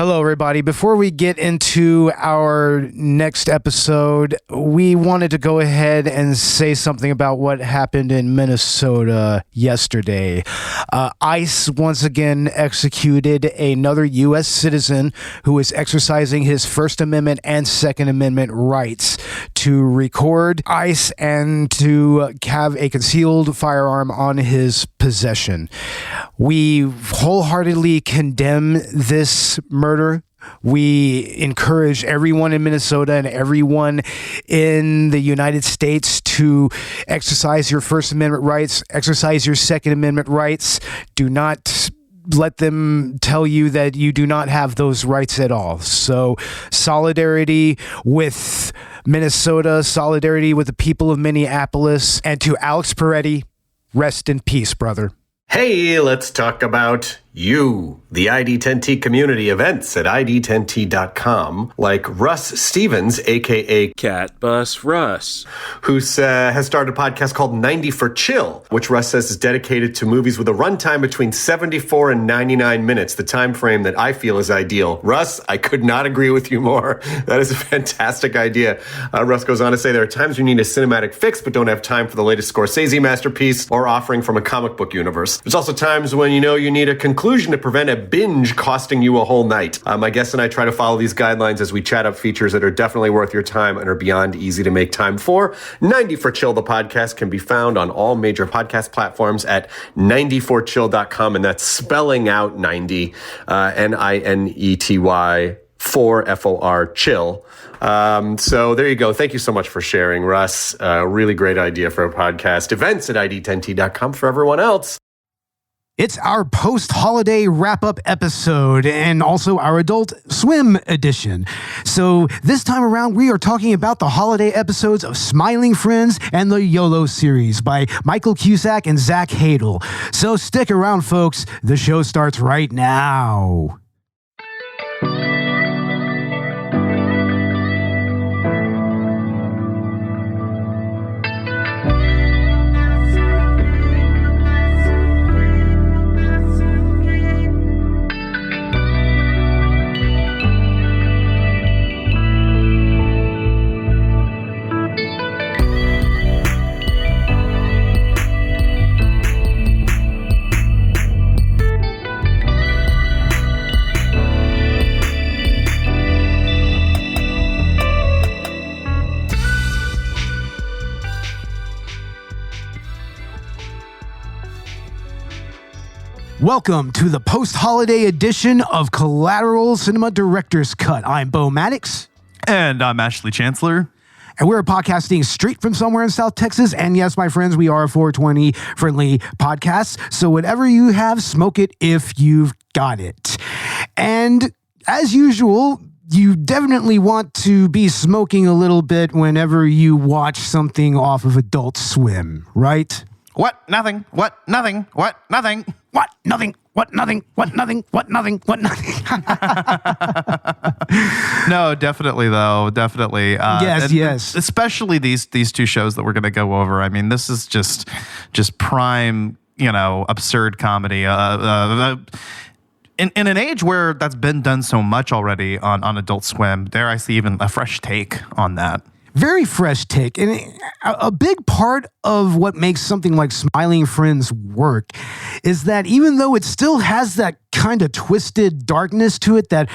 Hello, everybody. Before we get into our next episode, we wanted to go ahead and say something about what happened in Minnesota yesterday. ICE once again executed another U.S. citizen who was exercising his First Amendment and Second Amendment rights to record ICE and to have a concealed firearm on his possession. We wholeheartedly condemn this murder. We encourage everyone in Minnesota and everyone in the United States to exercise your First Amendment rights, exercise your Second Amendment rights. Do not let them tell you that you do not have those rights at all. So solidarity with Minnesota, solidarity with the people of Minneapolis, and to Alex Peretti, rest in peace, brother. Hey, let's talk about you, the ID10T community events at ID10T.com, like Russ Stevens, a.k.a. Cat Bus Russ, who has started a podcast called 90 for Chill, which Russ says is dedicated to movies with a runtime between 74 and 99 minutes, the time frame that I feel is ideal. Russ, I could not agree with you more. That is a fantastic idea. Russ goes on to say there are times you need a cinematic fix but don't have time for the latest Scorsese masterpiece or offering from a comic book universe. There's also times when you need a conclusion to prevent a binge costing you a whole night. My guest and I try to follow these guidelines as we chat up features that are definitely worth your time and are beyond easy to make time for. 90 for Chill, the podcast, can be found on all major podcast platforms at 90forchill.com, and that's spelling out 90, Ninety, for FOR chill. So there you go. Thank you so much for sharing, Russ. Really great idea for a podcast. Events at ID10T.com for everyone else. It's our post-holiday wrap-up episode and also our Adult Swim edition. So this time around, we are talking about the holiday episodes of Smiling Friends and the YOLO series by Michael Cusack and Zach Hadel. So stick around, folks. The show starts right now. Welcome to the post-holiday edition of Collateral Cinema Director's Cut. I'm Bo Maddox. And I'm Ashley Chancellor. And we're podcasting straight from somewhere in South Texas. And yes, my friends, we are a 420 friendly podcast. So whatever you have, smoke it if you've got it. And as usual, you definitely want to be smoking a little bit whenever you watch something off of Adult Swim, right? What? Nothing. What? Nothing. What? Nothing. What? Nothing. What? Nothing. What? Nothing. What? Nothing. What? Nothing. No, definitely though. Definitely. Yes. Especially these two shows that we're going to go over. I mean, this is just prime, absurd comedy. In an age where that's been done so much already on Adult Swim, dare I see even a fresh take on that. Very fresh take. And a big part of what makes something like Smiling Friends work is that even though it still has that kind of twisted darkness to it that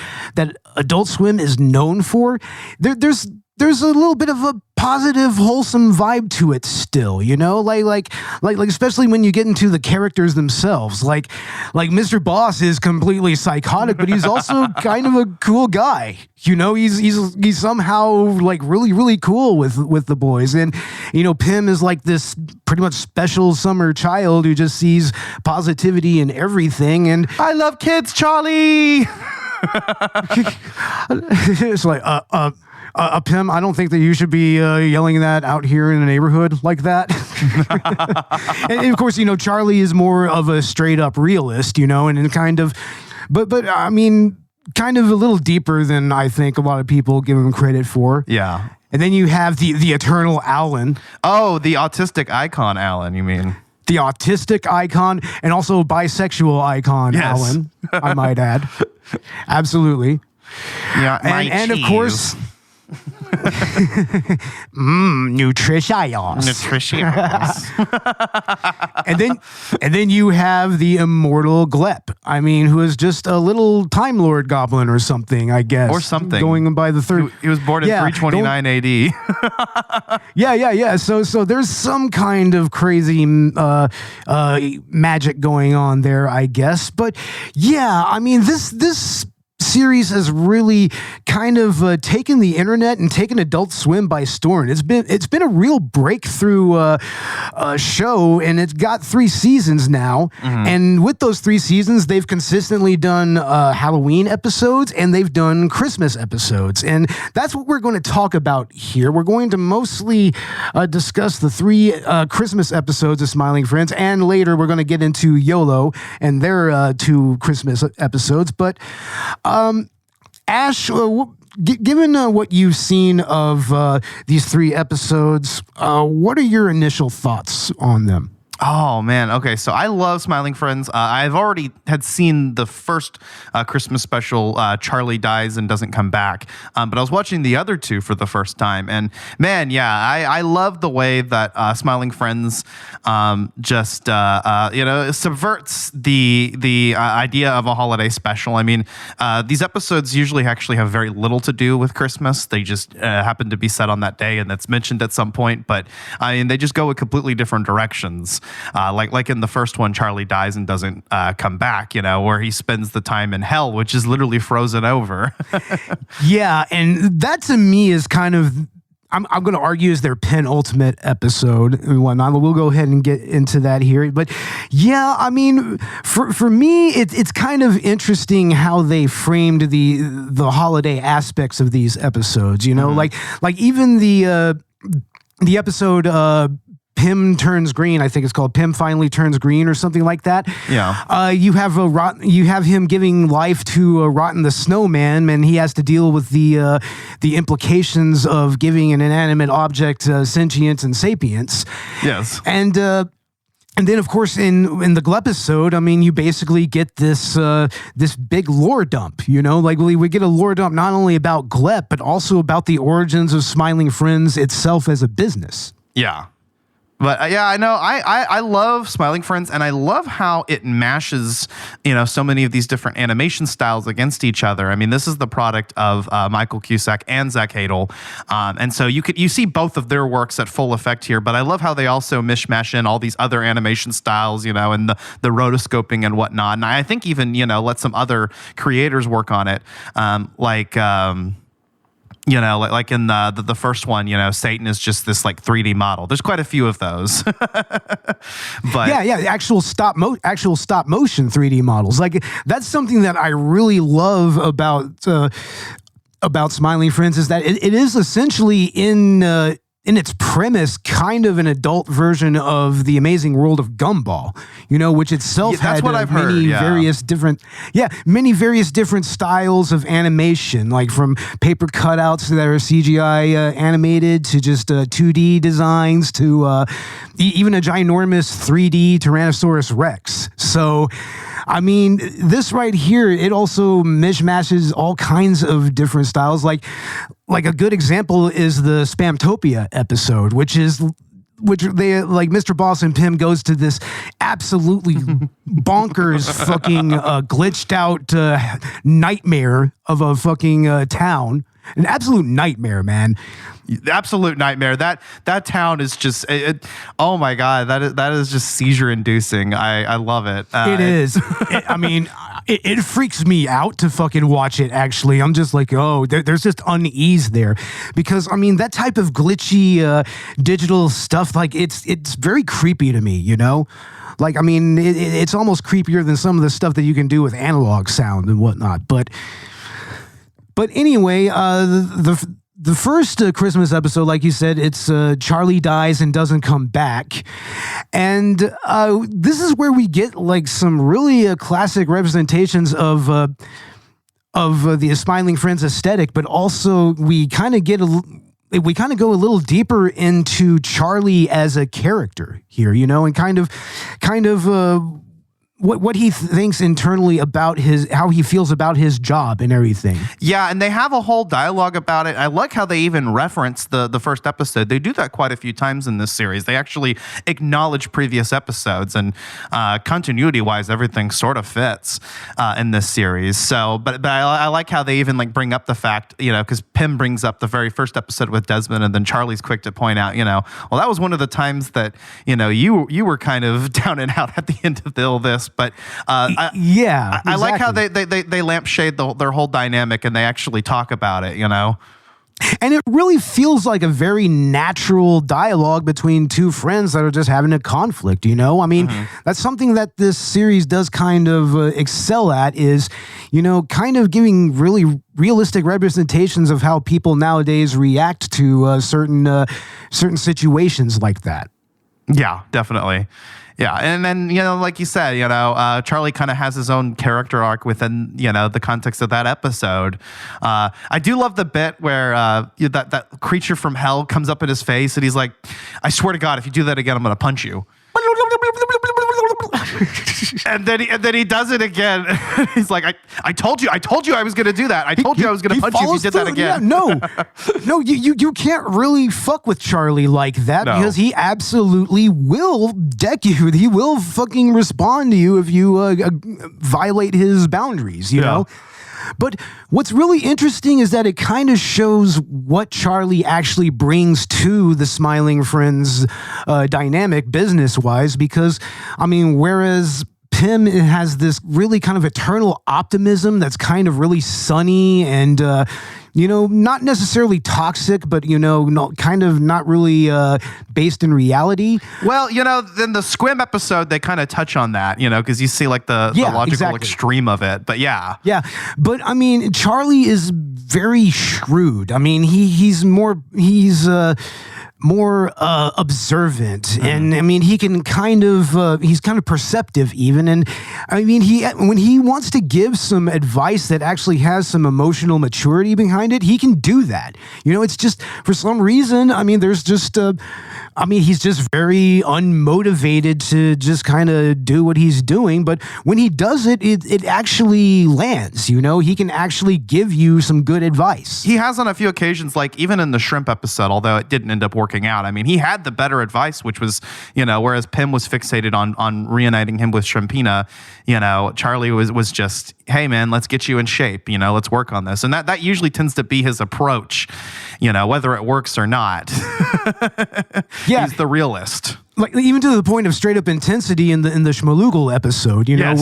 Adult Swim is known for, there's a little bit of a positive, wholesome vibe to it still, like especially when you get into the characters themselves. Like Mr. Boss is completely psychotic, but he's also kind of a cool guy. He's somehow like really, really cool with the boys. And, Pim is like this pretty much special summer child who just sees positivity in everything. And I love kids, Charlie. It's like, Pim, I don't think that you should be yelling that out here in the neighborhood like that. And of course, Charlie is more of a straight up realist, and kind of, but I mean, kind of a little deeper than I think a lot of people give him credit for. Yeah. And then you have the eternal Alan. Oh, the autistic icon Alan, you mean? the autistic icon, and also bisexual icon, Yes. Alan, I might add. Absolutely. Yeah, And of course, nutritious. Nutritious. And then you have the immortal Glep. I mean, who is just a little Time Lord goblin or something, I guess. Or something. Going by the third. He was born in 329 AD. Yeah. So there's some kind of crazy magic going on there, I guess. But yeah, I mean, this series has really kind of taken the internet and taken Adult Swim by storm. It's been a real breakthrough show, and it's got 3 seasons now. And with those 3 seasons, they've consistently done Halloween episodes and they've done Christmas episodes, and that's what we're going to talk about here. We're going to mostly discuss the 3 Christmas episodes of Smiling Friends, and later we're going to get into YOLO and their 2 Christmas episodes. But Ash, given what you've seen of these 3 episodes, what are your initial thoughts on them? Oh man, okay. So I love Smiling Friends. I've already had seen the first Christmas special, Charlie Dies and Doesn't Come Back, but I was watching the other 2 for the first time, and man, yeah, I love the way that Smiling Friends just subverts the idea of a holiday special. I mean, these episodes usually actually have very little to do with Christmas. They just happen to be set on that day, and that's mentioned at some point. But I mean, they just go in completely different directions. Like in the first one, Charlie Dies and Doesn't Come Back, where he spends the time in hell, which is literally frozen over. Yeah, and that to me is kind of, I'm going to argue, is their penultimate episode and whatnot. We'll go ahead and get into that here. But yeah, I mean, for me, it's kind of interesting how they framed the holiday aspects of these episodes. Like even the episode. Pim Turns Green, I think it's called. Pim Finally Turns Green or something like that. Yeah. You have him giving life to Rotten the Snowman, and he has to deal with the implications of giving an inanimate object sentience and sapience. Yes. And then, of course, in the Glep episode, I mean, you basically get this big lore dump, Like we get a lore dump not only about Glep, but also about the origins of Smiling Friends itself as a business. Yeah. But yeah, I know. I love Smiling Friends, and I love how it mashes, so many of these different animation styles against each other. I mean, this is the product of Michael Cusack and Zach Hadel, and so you see both of their works at full effect here. But I love how they also mishmash in all these other animation styles, and the rotoscoping and whatnot. And I think even let some other creators work on it, like in the first one, Satan is just this like 3D model. There's quite a few of those. But yeah, actual stop motion 3D models. Like that's something that I really love about Smiling Friends, is that it is essentially in its premise, kind of an adult version of The Amazing World of Gumball, which itself had many various different styles of animation, like from paper cutouts that are CGI animated to just 2D designs to even a ginormous 3D Tyrannosaurus Rex. So, I mean, this right here, it also mishmashes all kinds of different styles. Like a good example is the Spamtopia episode, which they like Mr. Boss and Pim goes to this absolutely bonkers fucking glitched out nightmare of a fucking town. An absolute nightmare, man. Absolute nightmare. That town is just oh my god, that is just seizure inducing. I love it. It is. It freaks me out to fucking watch it, actually. I'm just like, there's just unease there. Because, I mean, that type of glitchy digital stuff, like, it's very creepy to me, Like, I mean, it's almost creepier than some of the stuff that you can do with analog sound and whatnot. But anyway, the first Christmas episode, like you said, it's Charlie Dies and Doesn't Come Back. And this is where we get like some really classic representations of the Smiling Friends aesthetic, but also we kind of get we kind of go a little deeper into Charlie as a character here, and kind of what he thinks internally about how he feels about his job and everything. Yeah, and they have a whole dialogue about it. I like how they even reference the first episode. They do that quite a few times in this series. They actually acknowledge previous episodes, and continuity-wise, everything sort of fits in this series. So, but I like how they even like bring up the fact, because Pym brings up the very first episode with Desmond, and then Charlie's quick to point out, well, that was one of the times that you were kind of down and out at the end of all this. But I like how they lampshade their whole dynamic, and they actually talk about it, And it really feels like a very natural dialogue between two friends that are just having a conflict, I mean, that's something that this series does kind of excel at is, kind of giving really realistic representations of how people nowadays react to certain situations like that. Yeah, definitely. Yeah, and then, like you said, Charlie kind of has his own character arc within, the context of that episode. I do love the bit where that creature from hell comes up in his face and he's like, I swear to God, if you do that again, I'm going to punch you. and then he does it again. He's like, I told you I was going to do that. I told you I was going to punch you if you did that again. Yeah, no, you can't really fuck with Charlie like that because he absolutely will deck you. He will fucking respond to you if you violate his boundaries, you know? But what's really interesting is that it kind of shows what Charlie actually brings to the Smiling Friends dynamic business-wise, because, I mean, whereas Pym has this really kind of eternal optimism that's kind of really sunny and, not necessarily toxic, but, kind of not really based in reality. Well, in the Squim episode, they kind of touch on that, because you see like the logical extreme of it. But yeah. Yeah. But I mean, Charlie is very shrewd. I mean, he's more observant, and I mean he can he's kind of perceptive even, and I mean when he wants to give some advice that actually has some emotional maturity behind it, he can do that. It's just for some reason, I mean there's just he's just very unmotivated to just kind of do what he's doing, but when he does it actually lands. He can actually give you some good advice. He has on a few occasions, like even in the shrimp episode, although it didn't end up working out. I mean, he had the better advice, which was, whereas Pym was fixated on reuniting him with Shrimpina, Charlie was just, hey man, let's get you in shape, let's work on this. And that usually tends to be his approach, whether it works or not. Yeah. He's the realist. Like even to the point of straight up intensity in the Schmaloogle episode, yes.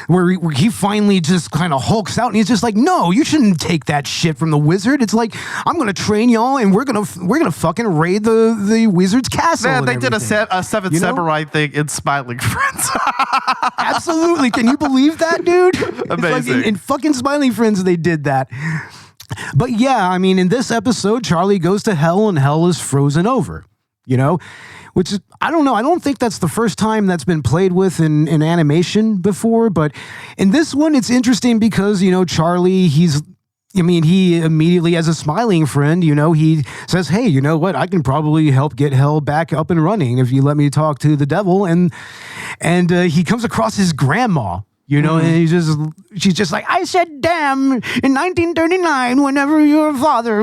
where he finally just kind of hulks out and he's just like, no, you shouldn't take that shit from the wizard. It's like, I'm gonna train y'all and we're gonna fucking raid the wizard's castle. Man, they did a Seven Samurai thing in Smiling Friends. Absolutely, can you believe that, dude? Amazing. Like in fucking Smiling Friends, they did that. But yeah, I mean, in this episode, Charlie goes to hell and hell is frozen over. Which is, I don't know. I don't think that's the first time that's been played with in animation before. But in this one, it's interesting because, Charlie, he immediately, as a Smiling Friend, he says, hey, you know what? I can probably help get hell back up and running if you let me talk to the devil. And he comes across his grandma. And she's just like, I said, damn, in 1939, whenever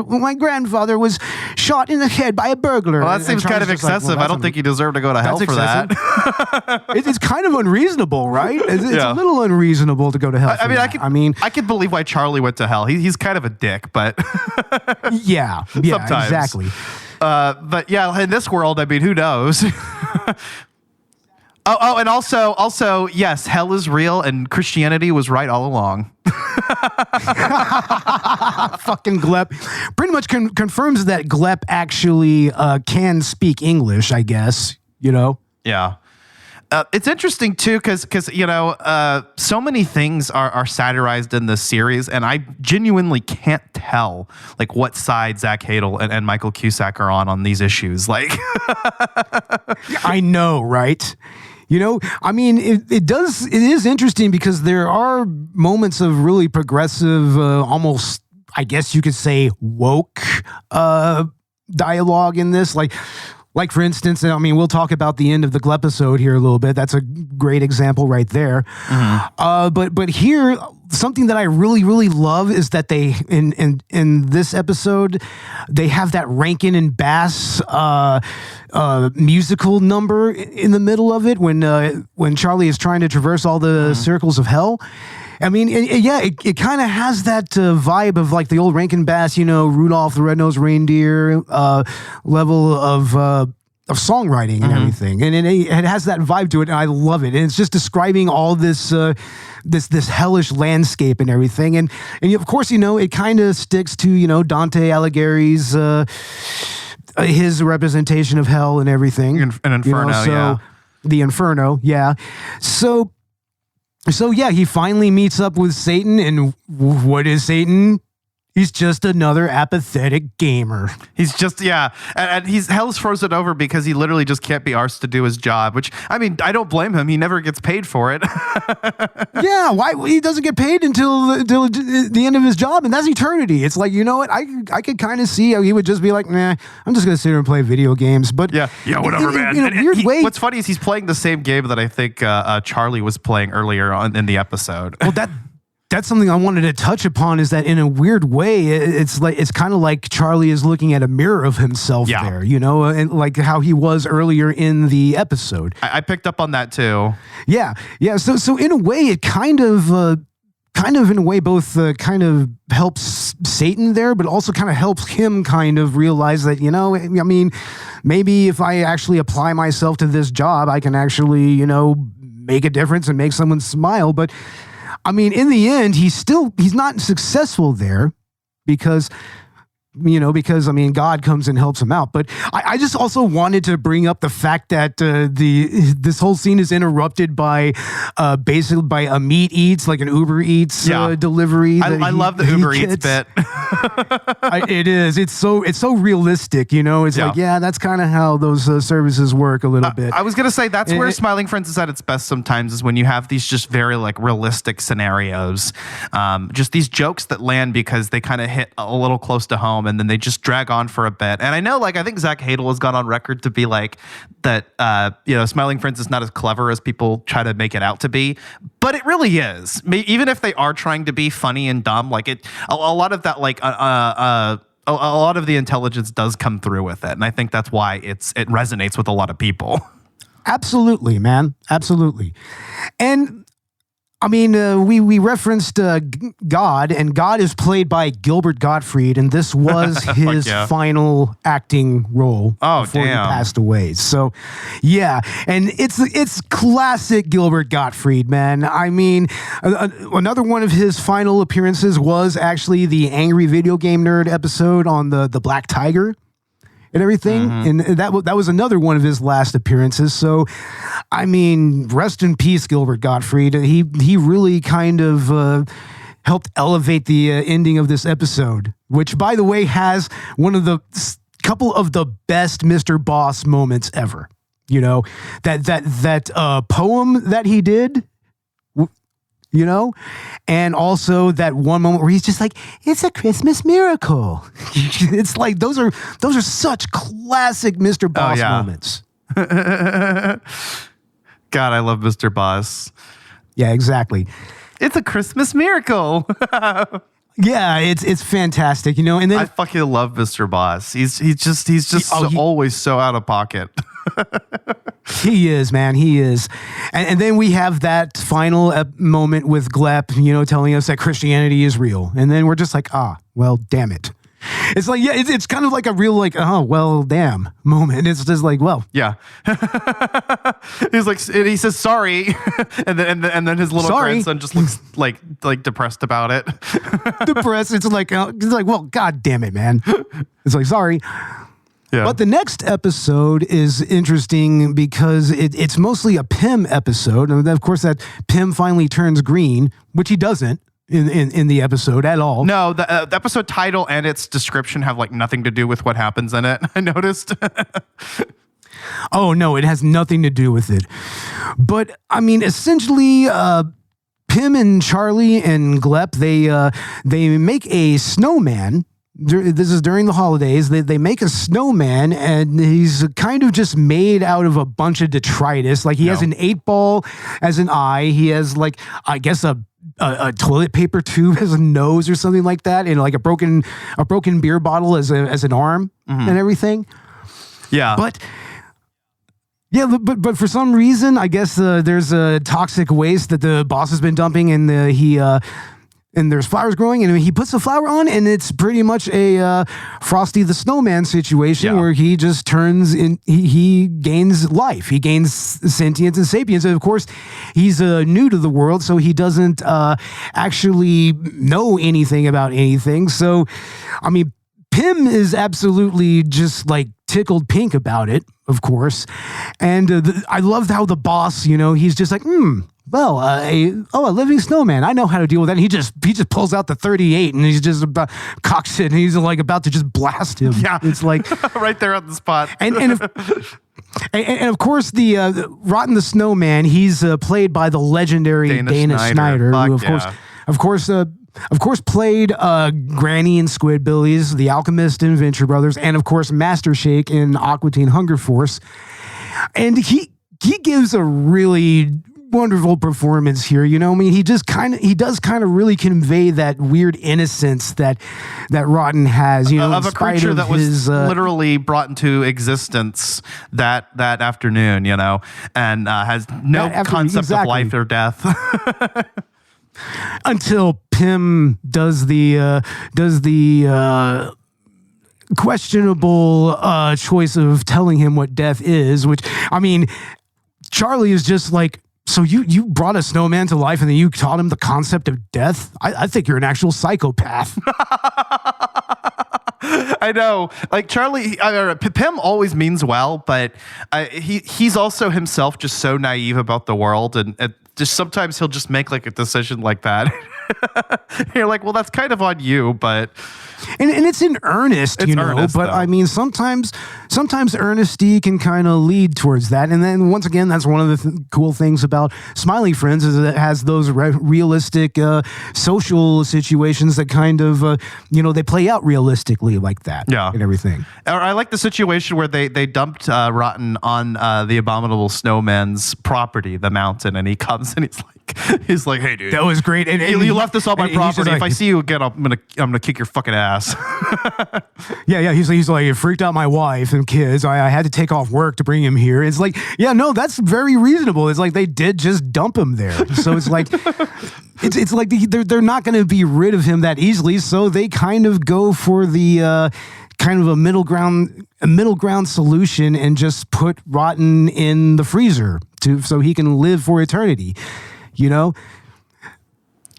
my grandfather was shot in the head by a burglar. Well, that seems kind of excessive. I don't think you deserve to go to hell for that. It's kind of unreasonable, right? It's a little unreasonable to go to hell for that. I could believe why Charlie went to hell. He's kind of a dick, but yeah, sometimes. Exactly. But yeah, in this world, I mean, who knows? Oh, and also, yes, hell is real, and Christianity was right all along. Fucking Glep pretty much confirms that Glep actually can speak English, I guess. Yeah. It's interesting too, because so many things are satirized in this series, and I genuinely can't tell like what side Zach Hadel and Michael Cusack are on these issues. Like, I know, right? It is interesting because there are moments of really progressive, almost, I guess you could say, woke dialogue in this, like for instance, I mean, we'll talk about the end of the episode here a little bit. That's a great example right there. But here, something that I really, really love is that they in this episode, they have that Rankin and Bass musical number in the middle of it when Charlie is trying to traverse all the circles of hell. I mean, it kind of has that vibe of like the old Rankin Bass, Rudolph the Red-Nosed Reindeer level of songwriting and everything, and it has that vibe to it, and I love it. And it's just describing all this this hellish landscape and everything, and of course, it kind of sticks to Dante Alighieri's his representation of hell and everything, an inferno, yeah, the Inferno, yeah. So yeah, he finally meets up with Satan, and what is Satan? He's just another apathetic gamer. He's just, and hell's frozen over because he literally just can't be arsed to do his job, which, I mean, I don't blame him. He never gets paid for it. Yeah, why he doesn't get paid until the end of his job, and that's eternity. It's like, you know what, I could kind of see how he would just be like, nah, I'm just going to sit here and play video games. But yeah, whatever, man. In a weird way. What's funny is he's playing the same game that I think Charlie was playing earlier on in the episode. Well, that's something I wanted to touch upon, is that in a weird way, it's kind of like Charlie is looking at a mirror of himself there, and like how he was earlier in the episode. I picked up on that too. Yeah. So in a way, it kind of in a way both kind of helps Satan there, but also kind of helps him kind of realize that, I mean, maybe if I actually apply myself to this job, I can actually, make a difference and make someone smile. But I mean, in the end, he's not successful there because I mean, God comes and helps him out. But I just also wanted to bring up the fact that this whole scene is interrupted by basically by a Meat Eats, like an Uber Eats delivery. I love the Uber Eats bit. It is. It's so realistic. It's like, that's kind of how those services work a little bit. I was gonna say that's where Smiling Friends is at its best. Sometimes is when you have these just very like realistic scenarios, just these jokes that land because they kind of hit a little close to home. And then they just drag on for a bit. And I know, I think Zach Hadel has gone on record to be like that, Smiling Friends is not as clever as people try to make it out to be. But it really is. Even if they are trying to be funny and dumb, a lot of that, a lot of the intelligence does come through with it. And I think that's why it resonates with a lot of people. Absolutely, man. Absolutely. And I mean, we referenced God, and God is played by Gilbert Gottfried, and this was his final acting role before he passed away. So, yeah, and it's classic Gilbert Gottfried, man. I mean, another one of his final appearances was actually the Angry Video Game Nerd episode on the Black Tiger and everything. And that was another one of his last appearances. So, I mean, rest in peace, Gilbert Gottfried. He really kind of helped elevate the ending of this episode, which, by the way, has one of the couple of the best Mr. Boss moments ever. That poem that he did. And also that one moment where he's just like, it's a Christmas miracle. It's like, those are such classic Mr. Boss moments. God, I love Mr. Boss. Yeah, exactly. It's a Christmas miracle. Yeah, it's fantastic, and then I fucking love Mr. Boss. He's just always so out of pocket. He is, man. He is. And then we have that final moment with Glep, telling us that Christianity is real. And then we're just like, well, damn it. It's like, it's kind of like a real, like, oh, well, damn moment. It's just like, well. Yeah. He's like, and he says, sorry. and then his little grandson just looks like depressed about it. Depressed. It's like, well, God damn it, man. It's like, sorry. Yeah. But the next episode is interesting because it's mostly a Pym episode. And of course, that Pym finally turns green, which he doesn't in the episode at all. No, the episode title and its description have nothing to do with what happens in it, I noticed. Oh, no, it has nothing to do with it. But, I mean, essentially, Pym and Charlie and Glep, they make a snowman this is during the holidays. They make a snowman, and he's kind of just made out of a bunch of detritus. Like he has an 8-ball as an eye. He has like, I guess a toilet paper tube as a nose or something like that, and like a broken beer bottle as an arm and everything. Yeah, but for some reason, I guess there's a toxic waste that the boss has been dumping, and and there's flowers growing, and he puts the flower on, and it's pretty much a Frosty the Snowman situation where he just turns in, he gains life, he gains sentience and sapience, and of course, he's new to the world, so he doesn't actually know anything about anything. So, I mean, Pym is absolutely just like tickled pink about it, of course, and I loved how the boss, he's just like, well, a living snowman. I know how to deal with that. And he just pulls out the 38 and he's just about cocks it, and he's like about to just blast him. Yeah, it's like right there on the spot. And of course the Rotten the Snowman. He's played by the legendary Dana Snyder, who of course played Granny in Squidbillies, The Alchemist in Venture Brothers, and of course Master Shake in Aqua Teen Hunger Force. And he gives a really wonderful performance here. I mean, he does kind of really convey that weird innocence that Rotten has, of a creature that was literally brought into existence that afternoon, and has no concept of life or death. Until Pym does the questionable choice of telling him what death is, which, I mean, Charlie is just like, so you brought a snowman to life and then you taught him the concept of death? I think you're an actual psychopath. I know. Like Charlie, Pym always means well, but he's also himself just so naive about the world, and just sometimes he'll just make like a decision like that. You're like, well, that's kind of on you, but and it's in earnest, but though. I mean, sometimes earnesty can kind of lead towards that. And then once again, that's one of the cool things about Smiley Friends is that it has those realistic social situations that kind of they play out realistically like that. Yeah, and everything. I like the situation where they dumped Rotten on the Abominable Snowman's property, the mountain, and he comes and he's like, hey, dude, that was great. And you left this on my property. If I see you again, I'm gonna kick your fucking ass. Yeah. He's like, it freaked out my wife and kids. I had to take off work to bring him here. It's like, yeah, no, that's very reasonable. It's like they did just dump him there. So it's like, it's like they're not going to be rid of him that easily. So they kind of go for the kind of a middle ground solution and just put Rotten in the freezer so he can live for eternity.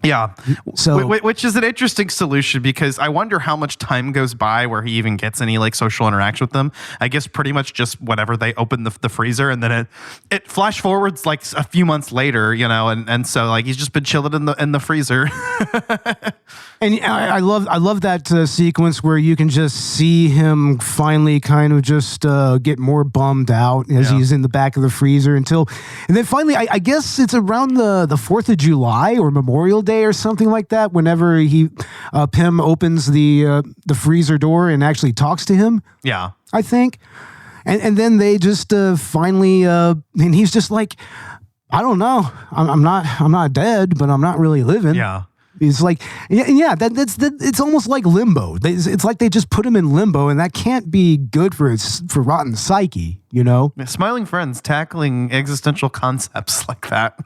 Yeah, so which is an interesting solution, because I wonder how much time goes by where he even gets any like social interaction with them. I guess pretty much just whenever they open the freezer, and then it flash forwards like a few months later, and so like he's just been chilling in the freezer. And I love that sequence where you can just see him finally kind of just get more bummed out as he's in the back of the freezer and then finally I guess it's around the 4th of July or Memorial Day or something like that, whenever Pym opens the freezer door and actually talks to him. Yeah, I think, and then they just finally and he's just like, I don't know, I'm not dead, but I'm not really living. Yeah. It's like, it's almost like limbo. It's like they just put him in limbo, and that can't be good for Rotten psyche, Smiling Friends tackling existential concepts like that.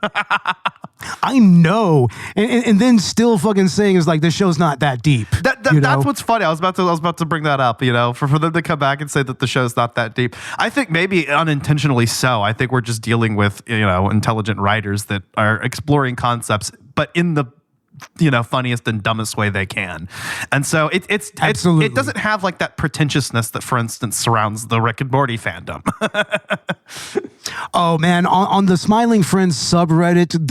I know, and then still fucking saying is like, this show's not that deep. That's what's funny. I was about to bring that up. For them to come back and say that the show's not that deep. I think maybe unintentionally so. I think we're just dealing with intelligent writers that are exploring concepts, but in the funniest and dumbest way they can. And so it doesn't have like that pretentiousness that, for instance, surrounds the Rick and Morty fandom. Oh man, on the Smiling Friends subreddit,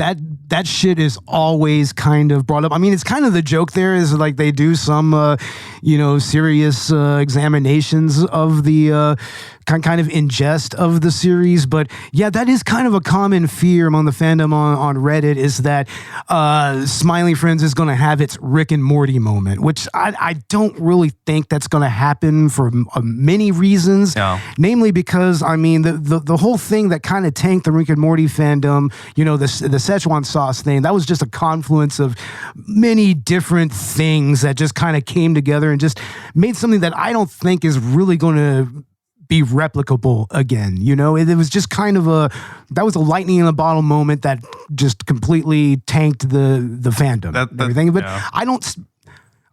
that shit is always kind of brought up. I mean, it's kind of the joke there is like they do some, serious examinations of the kind of ingest of the series. But yeah, that is kind of a common fear among the fandom on Reddit is that Smiling Friends is going to have its Rick and Morty moment, which I don't really think that's going to happen for many reasons. Yeah. Namely because, I mean, the whole thing that kind of tanked the Rick and Morty fandom, the Szechuan sauce thing, that was just a confluence of many different things that just kind of came together and just made something that I don't think is really going to be replicable again. It was just kind of that was a lightning in a bottle moment that just completely tanked the fandom and everything. But yeah.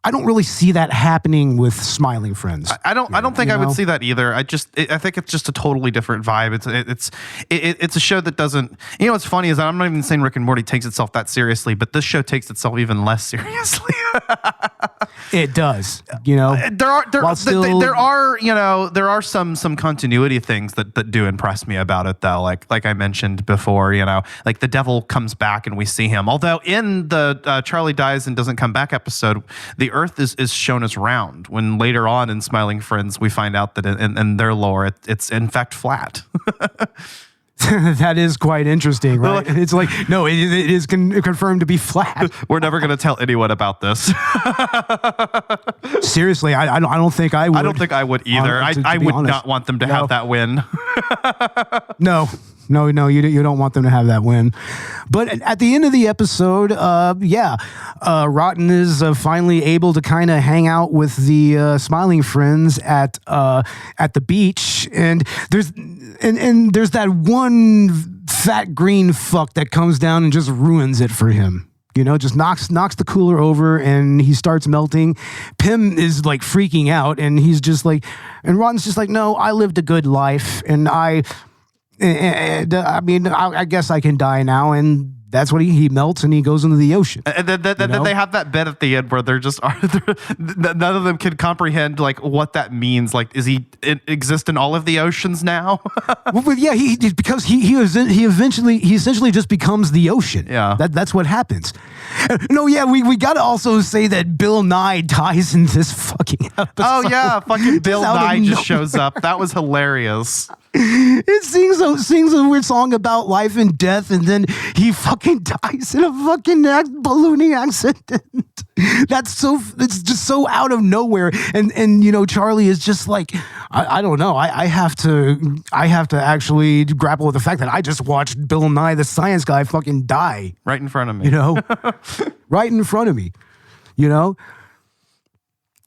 I don't really see that happening with Smiling Friends. I don't think I would see that either. I think it's just a totally different vibe. It's a show that doesn't. What's funny is that I'm not even saying Rick and Morty takes itself that seriously, but this show takes itself even less seriously. It does. There are some continuity things that do impress me about it though. Like I mentioned before, like the devil comes back and we see him. Although in the Charlie dies and doesn't come back episode, the Earth is shown as round. When later on in Smiling Friends we find out that in their lore it's in fact flat. That is quite interesting, right? It's like, no, it is confirmed to be flat. We're never going to tell anyone about this. Seriously, I don't think I would. I don't think I would either. I would not want them to have that win. No, you don't want them to have that win. But at the end of the episode, Rotten is finally able to kind of hang out with the Smiling Friends at the beach, and there's that one fat green fuck that comes down and just ruins it for him. Just knocks the cooler over and he starts melting. Pym is like freaking out and he's just like, and Rotten's just like, no, I lived a good life and I guess I can die now. And that's what he melts and he goes into the ocean. And then they have that bit at the end where none of them can comprehend like what that means. Like, is he exist in all of the oceans now? Well, yeah, because he essentially just becomes the ocean. Yeah, that's what happens. No, yeah, we got to also say that Bill Nye dies in this fucking episode. Oh yeah, fucking Bill Nye just shows up. That was hilarious. It sings a weird song about life and death, and then he fucking dies in a fucking ballooning accident. It's just so out of nowhere. And Charlie is just like, I don't know. I have to actually grapple with the fact that I just watched Bill Nye the Science Guy fucking die right in front of me. Right in front of me.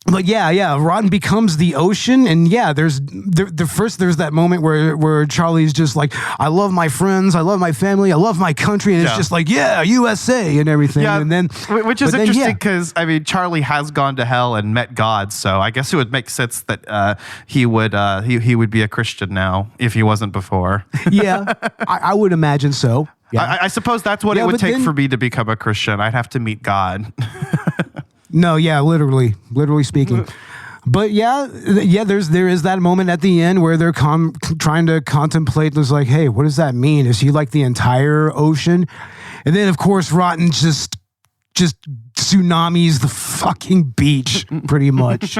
But yeah, Rotten becomes the ocean, and yeah, there's that moment where Charlie's just like, I love my friends, I love my family, I love my country, and it's just like, yeah, USA and everything. Yeah, and then which is interesting because I mean, Charlie has gone to hell and met God, so I guess it would make sense that he would be a Christian now if he wasn't before. Yeah, I would imagine so. Yeah. I suppose that's what it would take for me to become a Christian. I'd have to meet God. No, yeah, literally speaking. But there is that moment at the end where they're trying to contemplate. There's like, hey, what does that mean? Is he like the entire ocean? And then of course Rotten just tsunamis the fucking beach pretty much.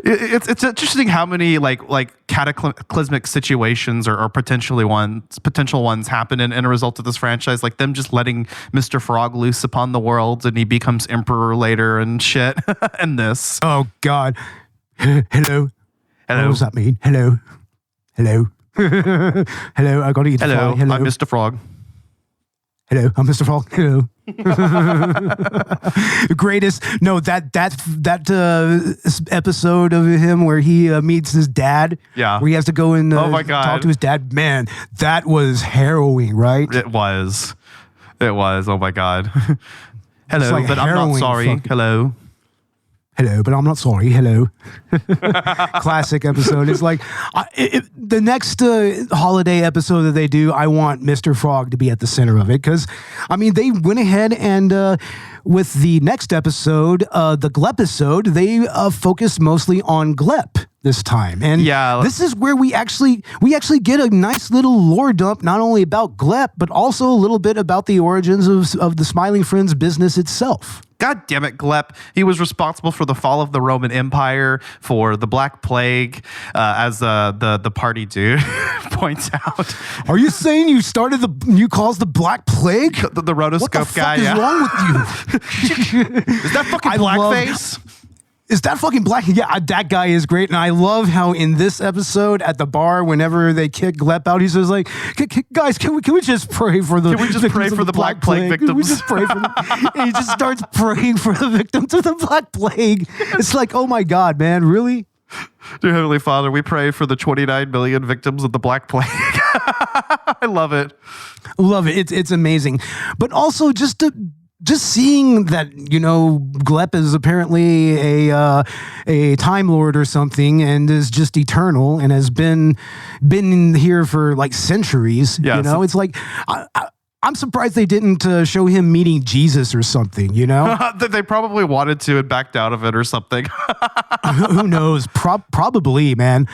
It's interesting how many like cataclysmic situations or potential ones happen in a result of this franchise, like them just letting Mr. Frog loose upon the world and he becomes emperor later and shit. And this, oh god. Hello, what does that mean? Hello. Hello, I gotta eat the hello, fly. Hello, I'm Mr. Frog. Hello, I'm Mr. Frog. Hello. Greatest. No, that episode of him where he meets his dad. Yeah. Where he has to go and oh my God. talk to his dad. Man, that was harrowing, right? It was. Oh my God. Hello, like but I'm not sorry. Hello. Hello, but I'm not sorry. Hello. Classic episode. It's like the next holiday episode that they do, I want Mr. Frog to be at the center of it. Because, I mean, they went ahead and with the next episode, the Glep episode, they focused mostly on Glep. this time. And Yeah. this is where we actually get a nice little lore dump, not only about Glep, but also a little bit about the origins of the Smiling Friends business itself. God damn it, Glep. He was responsible for the fall of the Roman Empire, for the Black Plague, as the party dude points out. Are you saying you started you caused the Black Plague? The rotoscope What the fuck guy, is yeah. wrong with you? Is that fucking blackface? Is that fucking black? Yeah, that guy is great. And I love how in this episode at the bar, whenever they kick Glep out, he says like, guys, can we just pray for the pray for the Black Plague victims? Can we just pray for them? And he just starts praying for the victims of the Black Plague. It's like, oh my God, man, really? Dear Heavenly Father, we pray for the 29 million victims of the Black Plague. I love it. Love it. It's amazing. But also just seeing that, Glep is apparently a Time Lord or something and is just eternal and has been here for like centuries. Yeah, It's like I'm surprised they didn't show him meeting Jesus or something. They probably wanted to and backed out of it or something. Who knows? Probably, man.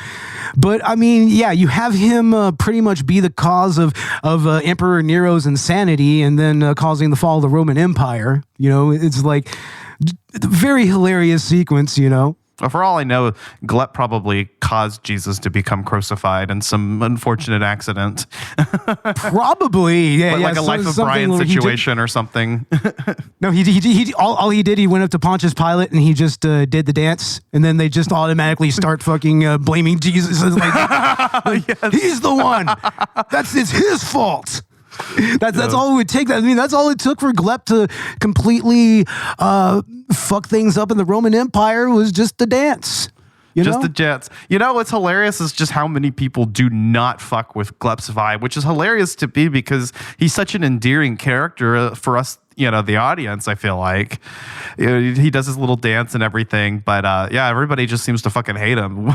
But I mean, yeah, you have him pretty much be the cause of Emperor Nero's insanity and then causing the fall of the Roman Empire. It's like a very hilarious sequence. For all I know, Glep probably caused Jesus to become crucified in some unfortunate accident. Probably, yeah, Like a Life of Brian situation or something. No, all he did, he went up to Pontius Pilate and he just did the dance, and then they just automatically start fucking blaming Jesus. It's like, Yes. He's the one. It's his fault. That's all it would take. I mean, that's all it took for Glep to completely fuck things up in the Roman Empire was just the dance. Just the Jets. What's hilarious is just how many people do not fuck with Glep's vibe, which is hilarious to me because he's such an endearing character for us, the audience, I feel like. He does his little dance and everything, but yeah, everybody just seems to fucking hate him.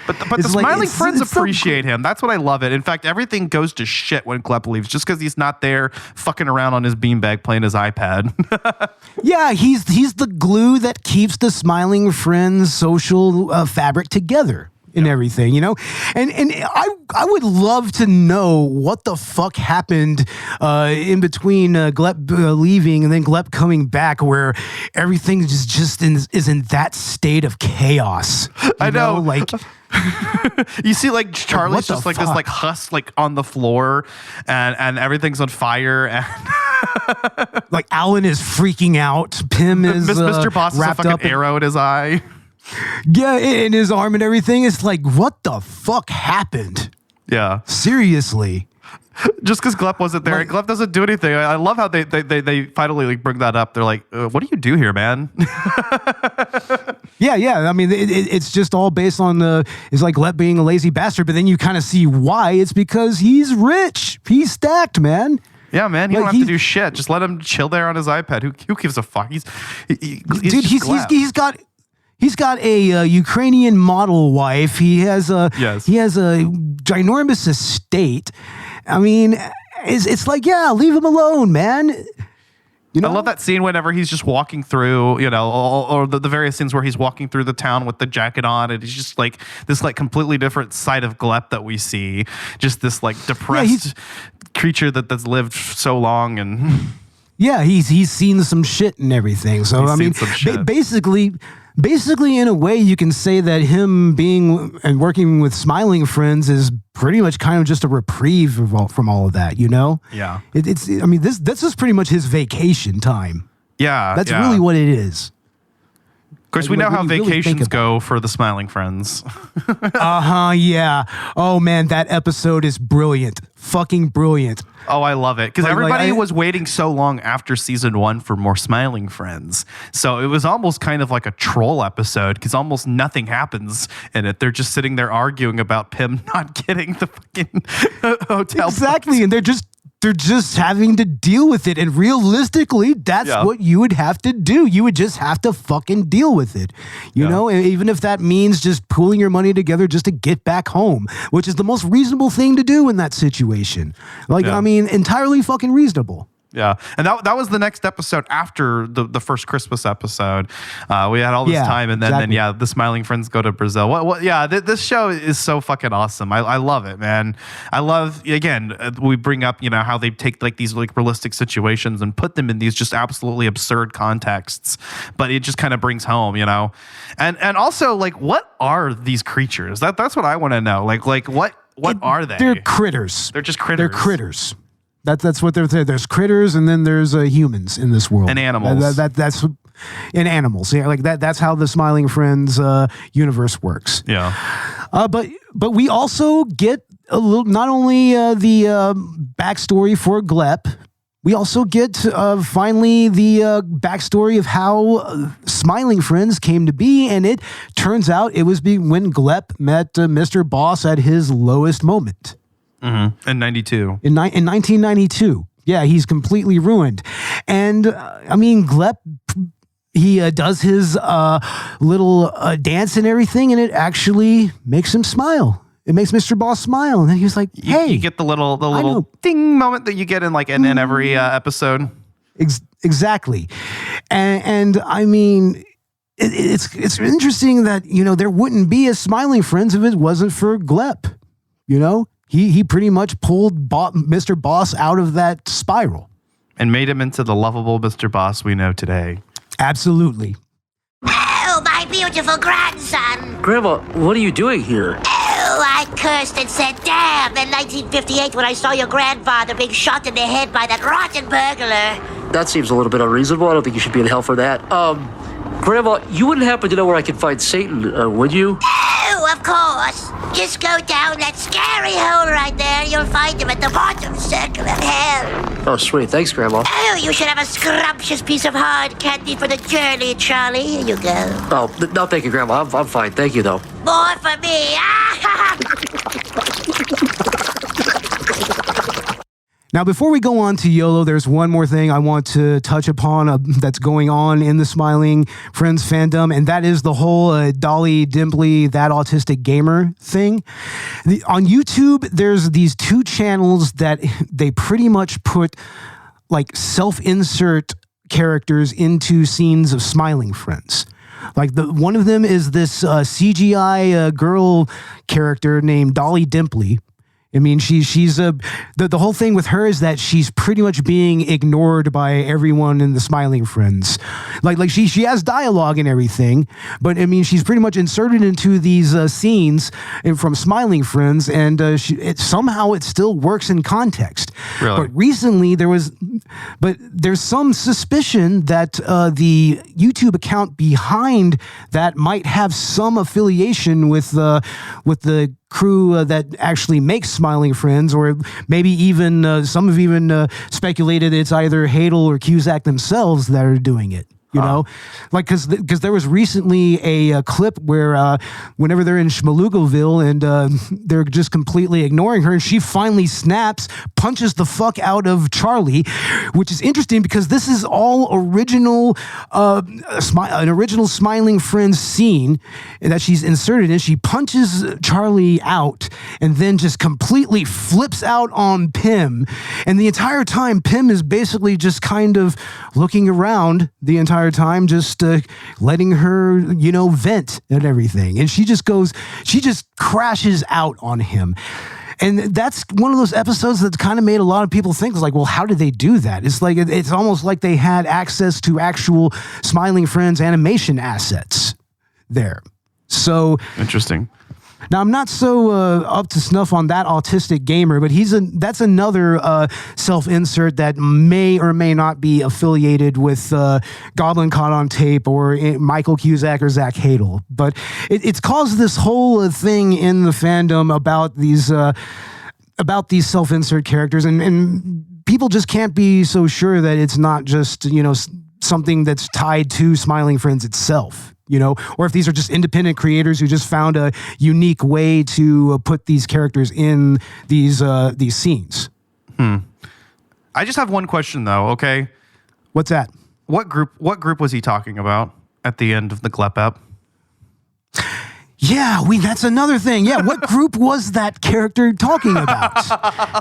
But the Smiling Friends appreciate him. That's what I love it. In fact, everything goes to shit when Glep leaves just because he's not there fucking around on his beanbag playing his iPad. Yeah, he's the glue that keeps the Smiling Friends social fabric together. And everything, and I would love to know what the fuck happened in between Glep leaving and then Glep coming back, where everything is in that state of chaos. I know. Like you see, like Charlie's just like fuck? this, like husk, like on the floor, and everything's on fire, and like Alan is freaking out. Pym is Mr. Boss has a wrapped fucking up arrow in his eye. Yeah, in his arm and everything. It's like, what the fuck happened? Yeah. Seriously. Just because Glep wasn't there, and Glep doesn't do anything. I love how they finally like bring that up. They're like, "What do you do here, man?" Yeah. I mean, it's just all based on it's like Glep being a lazy bastard, but then you kind of see why. It's because he's rich. He's stacked, man. Yeah, man. He Like, don't have to do shit. Just let him chill there on his iPad. Who gives a fuck? He's Glep. He's got a Ukrainian model wife. He has a ginormous estate. I mean, it's like, yeah, leave him alone, man. I love that scene whenever he's just walking through, or the various scenes where he's walking through the town with the jacket on, and he's just like this like completely different side of Glep that we see. Just this like depressed creature that's lived so long and yeah, he's seen some shit and everything. So I mean, basically, in a way, you can say that him being and working with Smiling Friends is pretty much kind of just a reprieve from all of that, Yeah. I mean, this is pretty much his vacation time. Yeah. That's really what it is. Of course, we know how vacations go for the Smiling Friends. Yeah. Oh, man, that episode is brilliant. Fucking brilliant. Oh, I love it. Because everybody was waiting so long after season 1 for more Smiling Friends. So it was almost kind of like a troll episode because almost nothing happens in it. They're just sitting there arguing about Pym not getting the fucking hotel. Exactly. And they're just having to deal with it. And realistically, that's what you would have to do. You would just have to fucking deal with it. You know, even if that means just pooling your money together just to get back home, which is the most reasonable thing to do in that situation. Like, I mean, entirely fucking reasonable. Yeah, and that was the next episode after the first Christmas episode. We had all this time, and then the Smiling Friends go to Brazil. What? Yeah, this show is so fucking awesome. I love it, man. I love, again, we bring up how they take like these like realistic situations and put them in these just absolutely absurd contexts, but it just kind of brings home, and also like what are these creatures? That's what I want to know. Like what are they? They're critters. They're just critters. They're critters. That's what they're saying. There's critters, and then there's humans in this world, and animals. That's in animals. Yeah, like that. That's how the Smiling Friends universe works. Yeah. But we also get a little, not only the backstory for Glep. We also get finally the backstory of how Smiling Friends came to be, and it turns out it was when Glep met Mr. Boss at his lowest moment. Mm-hmm. In 92. In 1992. Yeah, he's completely ruined. And, Glep, he does his little dance and everything, and it actually makes him smile. It makes Mr. Boss smile. And then he was like, hey. You get the little ding moment that you get in in every episode. Exactly. And it's interesting that, there wouldn't be a Smiling Friends if it wasn't for Glep, He pretty much pulled Mr. Boss out of that spiral. And made him into the lovable Mr. Boss we know today. Absolutely. Oh, my beautiful grandson. Grandma, what are you doing here? Oh, I cursed and said, damn, in 1958 when I saw your grandfather being shot in the head by that rotten burglar. That seems a little bit unreasonable. I don't think you should be in hell for that. Grandma, you wouldn't happen to know where I can find Satan, would you? Oh, of course. Just go down that scary hole right there. You'll find him at the bottom circle of hell. Oh, sweet. Thanks, Grandma. Oh, you should have a scrumptious piece of hard candy for the journey, Charlie. Here you go. Oh, no, thank you, Grandma. I'm fine. Thank you, though. More for me. Now, before we go on to YOLO, there's one more thing I want to touch upon that's going on in the Smiling Friends fandom, and that is the whole Dolly Dimply, That Autistic Gamer thing. On YouTube, there's these two channels that they pretty much put like self-insert characters into scenes of Smiling Friends. Like one of them is this CGI girl character named Dolly Dimply. She's the whole thing with her is that she's pretty much being ignored by everyone in the Smiling Friends. Like she has dialogue and everything, but she's pretty much inserted into these scenes from Smiling Friends, and somehow it still works in context. Really? But recently there's some suspicion that the YouTube account behind that might have some affiliation with the crew that actually makes Smiling Friends, or maybe even some have even speculated it's either Hadel or Cusack themselves that are doing it. Like because there was recently a clip where whenever they're in Schmalugaville and they're just completely ignoring her, and she finally snaps, punches the fuck out of Charlie, which is interesting because this is all original, an original Smiling Friends scene that she's inserted in. She punches Charlie out and then just completely flips out on Pim, and the entire time Pim is basically just kind of looking around the entire time, just letting her, vent and everything. And she just crashes out on him. And that's one of those episodes that kind of made a lot of people think, like, well, how did they do that? It's like, it's almost like they had access to actual Smiling Friends animation assets there. So interesting. Now, I'm not so up to snuff on That Autistic Gamer, but that's another self-insert that may or may not be affiliated with Goblin Caught on Tape or Michael Cusack or Zach Hadel. But it's caused this whole thing in the fandom about these self-insert characters, and people just can't be so sure that it's not just, something that's tied to Smiling Friends itself. Or if these are just independent creators who just found a unique way to put these characters in these scenes. I just have one question though. Okay, what's that? What group was he talking about at the end of the Glep app? Yeah, that's another thing. Yeah, what group was that character talking about?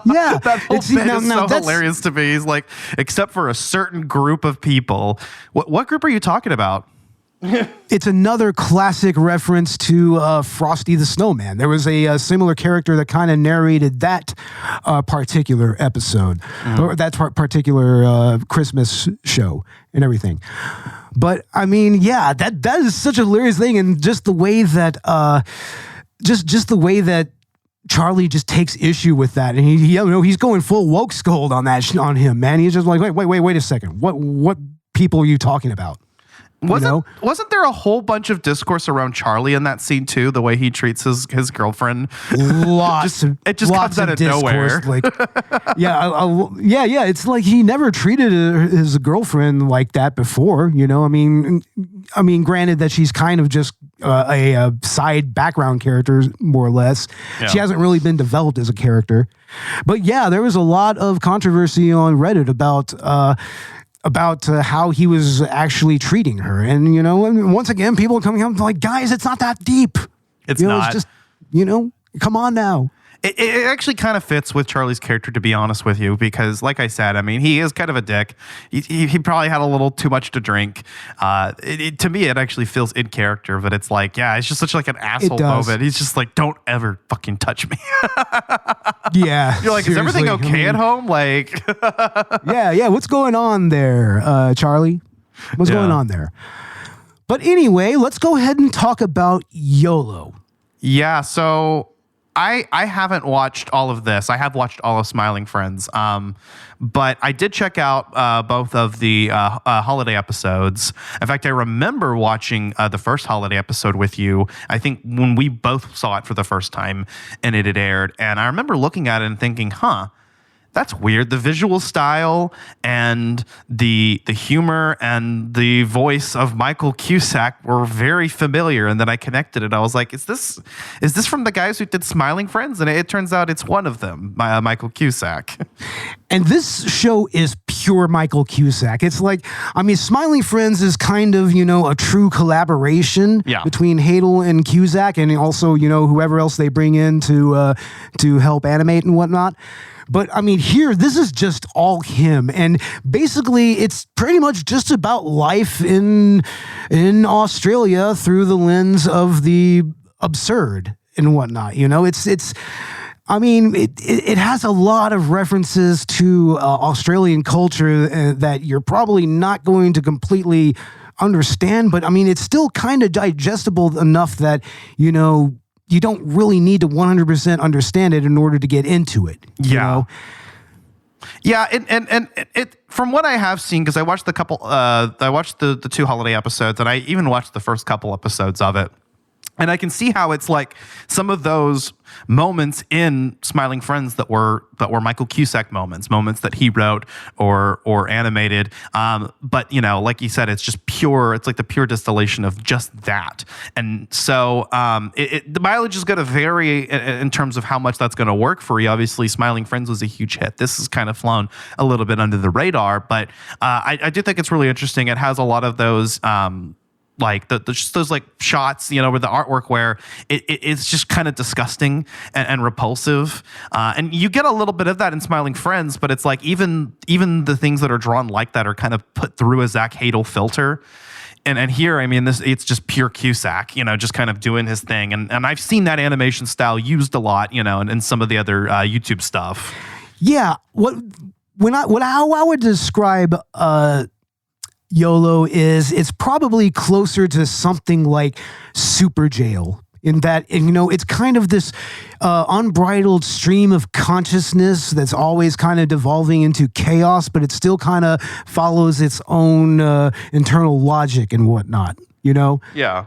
Yeah, That whole bit is so hilarious to me. He's like, except for a certain group of people. What group are you talking about? It's another classic reference to Frosty the Snowman. There was a similar character that kind of narrated that particular episode, or that particular Christmas show and everything. But I mean, yeah, that is such a hilarious thing, and just the way that just the way that Charlie just takes issue with that, and he's going full woke scold on him, man. He's just like, wait a second, what people are you talking about? Wasn't there a whole bunch of discourse around Charlie in that scene too? The way he treats his girlfriend, it just comes out of nowhere. Like, yeah. It's like he never treated his girlfriend like that before. I mean, granted that she's kind of just a side background character, more or less. Yeah. She hasn't really been developed as a character, but yeah, there was a lot of controversy on Reddit about how he was actually treating her. And, once again, people are coming up like, guys, it's not that deep. It's not. It's just, come on now. It actually kind of fits with Charlie's character, to be honest with you, because like I said, I mean, he is kind of a dick. He probably had a little too much to drink. To me, it actually feels in character, but it's like, yeah, it's just such like an asshole moment. He's just like, don't ever fucking touch me. Yeah. You're like, is everything okay at home? Like, yeah. What's going on there, Charlie? What's going on there? But anyway, let's go ahead and talk about YOLO. Yeah. So I haven't watched all of this. I have watched all of Smiling Friends, but I did check out both of the holiday episodes. In fact, I remember watching the first holiday episode with you, I think when we both saw it for the first time and it had aired. And I remember looking at it and thinking, that's weird. The visual style and the humor and the voice of Michael Cusack were very familiar. And then I connected it. I was like, is this from the guys who did Smiling Friends? And it turns out it's one of them, Michael Cusack. And this show is pure Michael Cusack. It's like, I mean, Smiling Friends is kind of, a true collaboration between Hadel and Cusack, and also, whoever else they bring in to help animate and whatnot. But I mean, here, this is just all him. And basically, it's pretty much just about life in Australia through the lens of the absurd and whatnot. It has a lot of references to Australian culture that you're probably not going to completely understand. But I mean, it's still kind of digestible enough that, you don't really need to 100% understand it in order to get into it. You know? Yeah, and it from what I have seen, because I watched the two holiday episodes, and I even watched the first couple episodes of it. And I can see how it's like some of those moments in Smiling Friends that were Michael Cusack moments that he wrote or animated. But like you said, it's just pure. It's like the pure distillation of just that. And so the mileage is going to vary in terms of how much that's going to work for you. Obviously, Smiling Friends was a huge hit. This has kind of flown a little bit under the radar, but I do think it's really interesting. It has a lot of those. Like just those like shots, with the artwork where it's just kind of disgusting and repulsive, and you get a little bit of that in Smiling Friends, but it's like even the things that are drawn like that are kind of put through a Zach Hadel filter. And here, I mean, it's just pure Cusack, just kind of doing his thing, and I've seen that animation style used a lot, in some of the other YouTube stuff. Yeah, how I would describe YOLO is, it's probably closer to something like Super Jail, in that, it's kind of this unbridled stream of consciousness that's always kind of devolving into chaos, but it still kind of follows its own internal logic and whatnot, Yeah.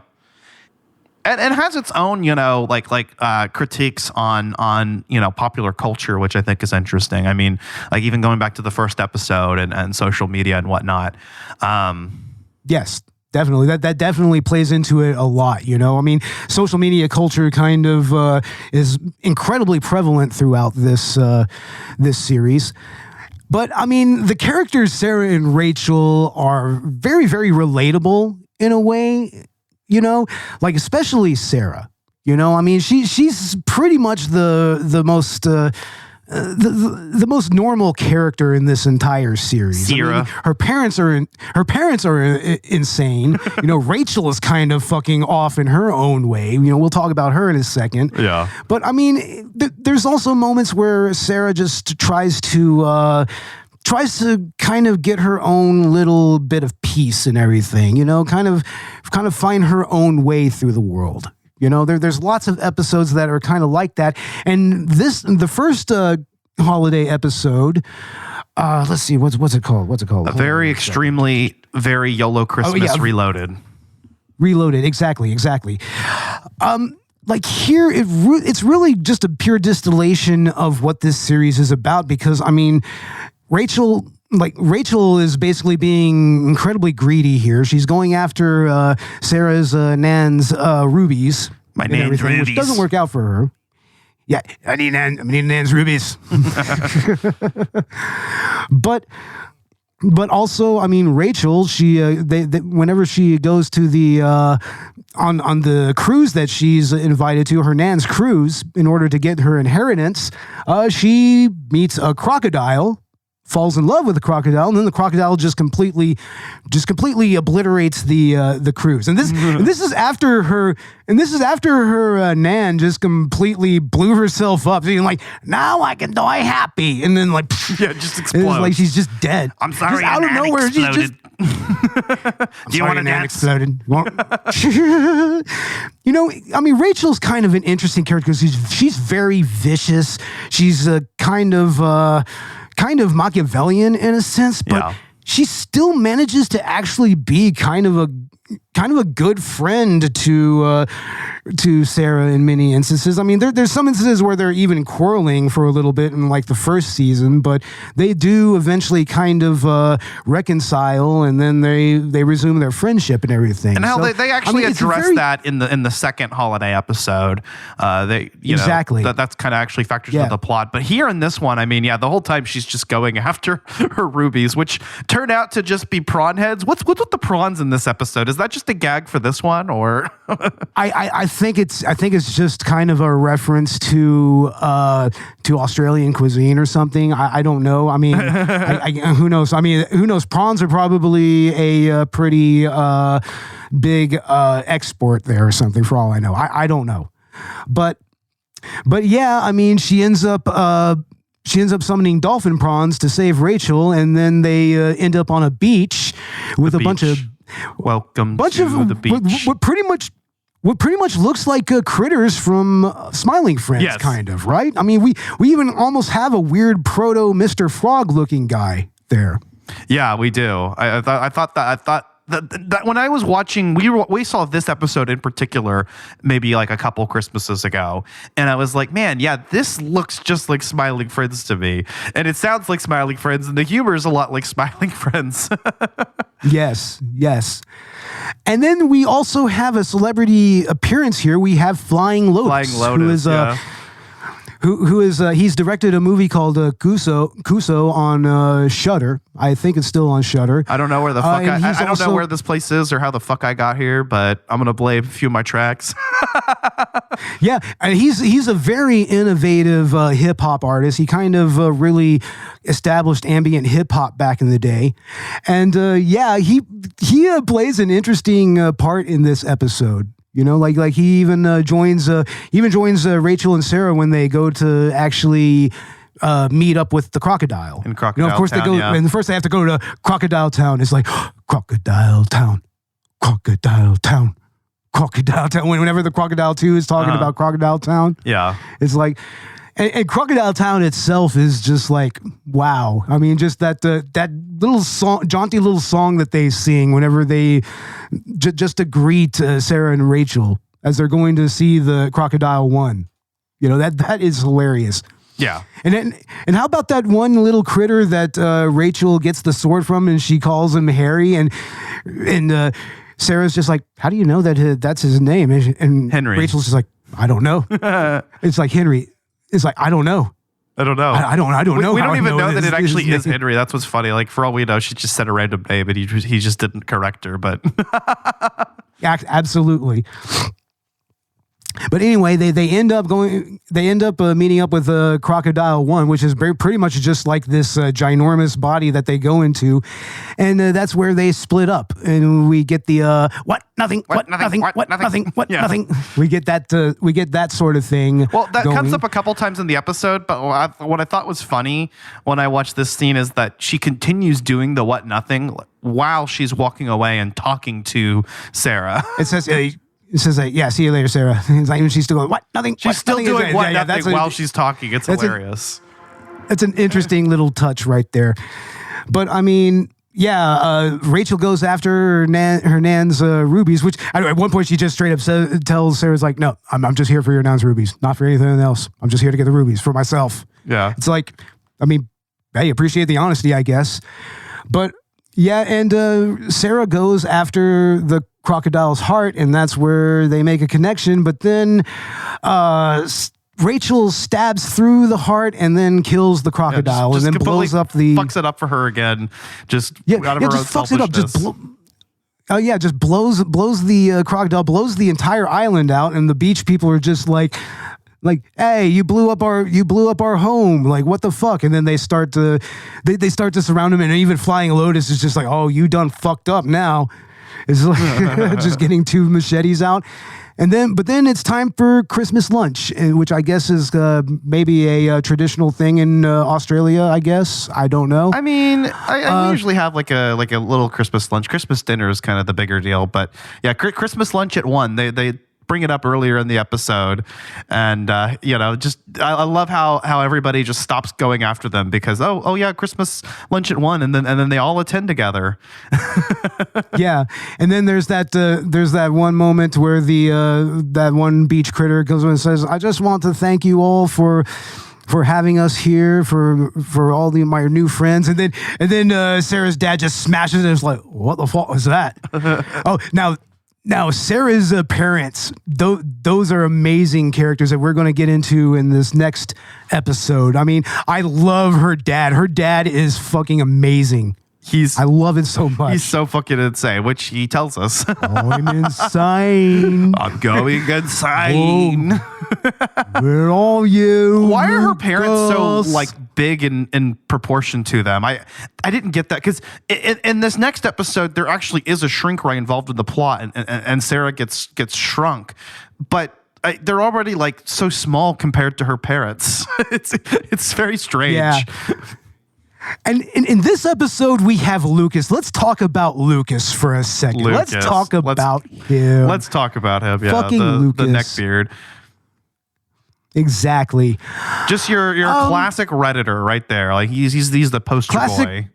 And has its own, critiques on popular culture, which I think is interesting. I mean, like even going back to the first episode and social media and whatnot. Yes, definitely. That definitely plays into it a lot. I mean, social media culture kind of is incredibly prevalent throughout this series. But I mean, the characters Sarah and Rachel are very, very relatable in a way. Like especially Sarah. You know, I mean, she's pretty much the most the most normal character in this entire series. Sierra. I mean, her parents are insane. You know, Rachel is kind of fucking off in her own way. You know, we'll talk about her in a second. Yeah. But I mean, there's also moments where Sarah just tries to kind of get her own little bit of peace and everything, you know, kind of find her own way through the world. You know, there's lots of episodes that are kind of like that. And the first holiday episode, let's see, what's it called? A very very YOLO Christmas Reloaded. Reloaded, exactly. Like here, it's really just a pure distillation of what this series is about, because, I mean, Rachel is basically being incredibly greedy here. She's going after Sarah's Nan's rubies. My Nan's rubies. Which doesn't work out for her. Yeah, I need Nan's rubies. But also, I mean, Rachel, she whenever she goes to the on the cruise that she's invited to, her Nan's cruise, in order to get her inheritance, she meets a crocodile, falls in love with the crocodile, and then the crocodile just completely obliterates the cruise. And this is after her Nan just completely blew herself up, being like, now I can die happy, and then like just explodes. It's like she's just dead. I'm sorry, just out of nowhere. Exploded. Do you want a Nan dance? exploded? You know, I mean, Rachel's kind of an interesting character because she's very vicious. She's kind of Machiavellian in a sense, but she still manages to actually be kind of a good friend to Sarah in many instances. I mean, there's some instances where they're even quarreling for a little bit in like the first season, but they do eventually kind of reconcile, and then they resume their friendship and everything. And how they actually address that in the second holiday episode. Exactly. That's kind of actually factors into the plot. But here in this one, I mean, the whole time she's just going after her rubies, which turn out to just be prawn heads. What's with the prawns in this episode? Is that just a gag for this one, or? I think it's just kind of a reference to Australian cuisine or something. I don't know. I mean, who knows? I mean, who knows? Prawns are probably a pretty big export there or something, for all I know. I don't know, but yeah, I mean, she ends up summoning dolphin prawns to save Rachel, and then they end up on a beach with a bunch of the beach. What pretty much looks like critters from Smiling Friends, kind of, right? I mean, we even almost have a weird proto Mr. Frog looking guy there. Yeah, we do. I thought that when I was watching, we saw this episode in particular maybe like a couple Christmases ago, and I was like, man, yeah, this looks just like Smiling Friends to me, and it sounds like Smiling Friends, and the humor is a lot like Smiling Friends. Yes. And then we also have a celebrity appearance here. We have Flying Lotus, who is he's directed a movie called Kuso on Shudder. I think it's still on Shudder. I don't know where the fuck I don't know where this place is or how the fuck I got here, but I'm gonna blame a few of my tracks. Yeah, and he's a very innovative hip hop artist. He kind of really established ambient hip hop back in the day, and he plays an interesting part in this episode. You know, like he even joins Rachel and Sarah when they go to actually meet up with the crocodile. In Crocodile Town, of course they go, and first they have to go to Crocodile Town. It's like Crocodile Town. Whenever the Crocodile 2 is talking about Crocodile Town, it's like, and Crocodile Town itself is just like, wow. I mean, just that little song, jaunty little song that they sing whenever they just to greet Sarah and Rachel as they're going to see the Crocodile 1. You know, that is hilarious. Yeah. And how about that one little critter that Rachel gets the sword from, and she calls him Harry, and Sarah's just like, how do you know that that's his name? And Henry. Rachel's just like, I don't know. It's like Henry. It's like, I don't know. I don't know. I don't know. We don't even know that it actually is name. Henry. That's what's funny. Like, for all we know, she just said a random name, and he just didn't correct her. But Absolutely. But anyway, they end up meeting up with Crocodile 1, which is pretty much just like this ginormous body that they go into, and that's where they split up, and we get the nothing. We get that sort of thing. Well, that going. comes up a couple times in the episode, but what I thought was funny when I watched this scene is that she continues doing the what nothing while she's walking away and talking to Sarah. It says. It says, yeah, see you later, Sarah. It's like, she's still going, what? Nothing. She's still doing what nothing while she's talking. It's hilarious. It's an interesting little touch right there. But, I mean, yeah, Rachel goes after her nan's rubies, which at one point she just straight up tells Sarah's like, no, I'm just here for your nan's rubies, not for anything else. I'm just here to get the rubies for myself. Yeah. It's like, I mean, hey, appreciate the honesty, I guess. But, yeah, and Sarah goes after the crocodile's heart, and that's where they make a connection. But then Rachel stabs through the heart and then kills the crocodile, and then blows up fucks it up for her again. Out of her own fucks it up. Just blows the crocodile, blows the entire island out, and the beach people are just like, hey, you blew up our home. Like, what the fuck? And then they start to surround him, and even Flying Lotus is just like, oh, you done fucked up now. It's like just getting two machetes out. But then it's time for Christmas lunch, which I guess is maybe a traditional thing in Australia, I guess. I don't know. I mean, I usually have like a little Christmas lunch. Christmas dinner is kind of the bigger deal, but yeah, Christmas lunch at 1. They bring it up earlier in the episode, and just I love how everybody just stops going after them because oh yeah, Christmas lunch at 1, and then they all attend together. Yeah, and then there's that one moment where that one beach critter goes and says, I just want to thank you all for having us here, for all my new friends, and then Sarah's dad just smashes it and is like, what the fuck was that? Oh, Now, Sarah's parents, those are amazing characters that we're going to get into in this next episode. I mean, I love her dad. Her dad is fucking amazing. I love it so much. He's so fucking insane, which he tells us. I'm insane. I'm going insane. Where are you? Why are her parents so big in proportion to them? I didn't get that because in this next episode there actually is a shrink ray involved in the plot, and Sarah gets shrunk, but they're already so small compared to her parents. It's very strange. Yeah. And in this episode, we have Lucas. Let's talk about Lucas for a second. Let's talk about him. Let's talk about him. Yeah, fucking Lucas. The neckbeard. Exactly. Just your classic Redditor right there. He's the poster boy.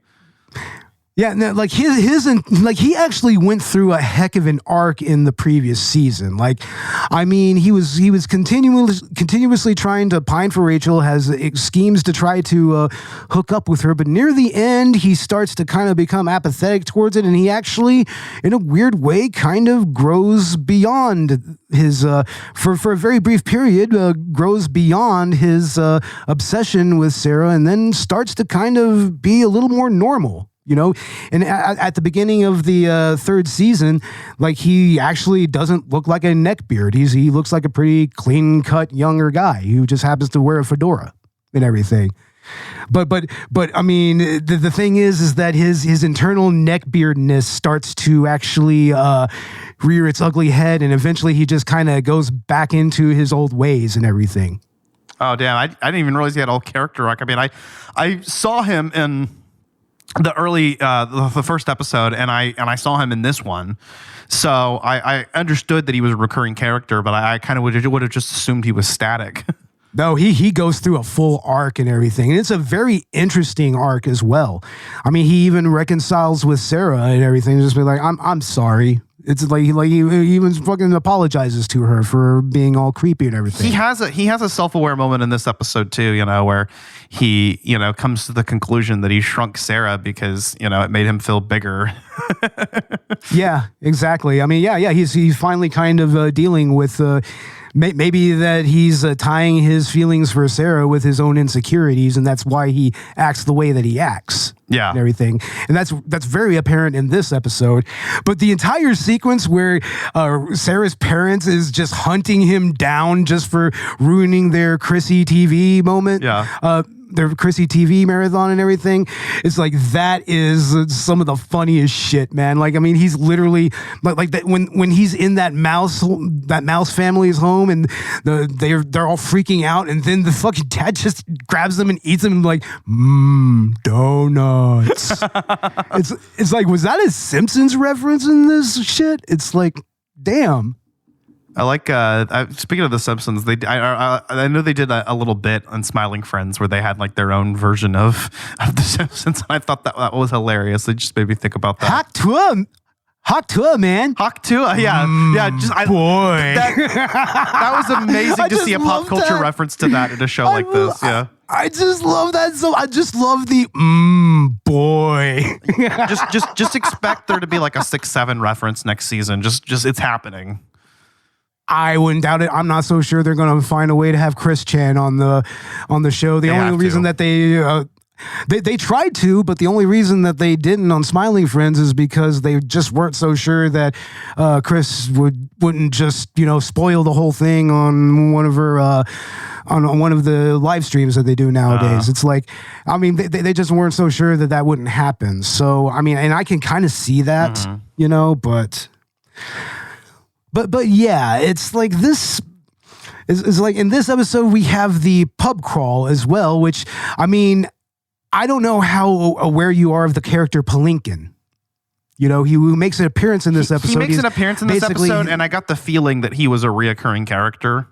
Yeah, no, he actually went through a heck of an arc in the previous season. He was continuously trying to pine for Rachel, has schemes to try to hook up with her, but near the end, he starts to kind of become apathetic towards it, and he actually, in a weird way, kind of grows beyond his, for a very brief period, grows beyond his obsession with Sarah, and then starts to kind of be a little more normal. And at the beginning of the third season, he actually doesn't look like a neckbeard. He looks like a pretty clean-cut younger guy who just happens to wear a fedora and everything. But I mean, the thing is that his internal neckbeardness starts to actually rear its ugly head, and eventually he just kind of goes back into his old ways and everything. Oh damn! I didn't even realize he had a whole character arc. I mean, I saw him in the early the first episode, and I saw him in this one, so I understood that he was a recurring character, but I kind of would have just assumed he was static. No, he goes through a full arc and everything, and it's a very interesting arc as well. I mean, he even reconciles with Sarah and everything, just be like, I'm sorry. It's like he even fucking apologizes to her for being all creepy and everything. He has a self-aware moment in this episode too, where he, comes to the conclusion that he shrunk Sarah because, it made him feel bigger. Yeah, exactly. I mean, yeah, he's finally kind of dealing with maybe that he's tying his feelings for Sarah with his own insecurities, and that's why he acts the way that he acts. Yeah. And everything. And that's very apparent in this episode. But the entire sequence where Sarah's parents is just hunting him down just for ruining their Chrissy TV moment. Yeah. Their Chrissy TV marathon and everything. It's like, that is some of the funniest shit, man. Like, I mean, he's literally like that when he's in that mouse family's home and they're all freaking out, and then the fucking dad just grabs them and eats them and like, donuts. it's like, was that a Simpsons reference in this shit? It's like, damn. I like. Speaking of The Simpsons, I know they did a little bit on Smiling Friends where they had like their own version of The Simpsons. And I thought that was hilarious. It just made me think about that. Hawk Tua, man. Hawk Tua, yeah. Boy. That was amazing to see a pop culture reference to that in a show like this. Yeah. I just love that. So I just love the boy. just expect there to be like a 6-7 reference next season. Just it's happening. I wouldn't doubt it. I'm not so sure they're going to find a way to have Chris Chan on the show. The only reason that they tried to, but the only reason that they didn't on Smiling Friends is because they just weren't so sure that Chris wouldn't just spoil the whole thing on one of her on one of the live streams that they do nowadays. It's like, I mean, they just weren't so sure that wouldn't happen. So I mean, and I can kind of see that, But yeah, it's like this is like in this episode we have the pub crawl as well, which, I mean, I don't know how aware you are of the character Palinkin. He makes an appearance in this episode. He makes an appearance in this episode, and I got the feeling that he was a reoccurring character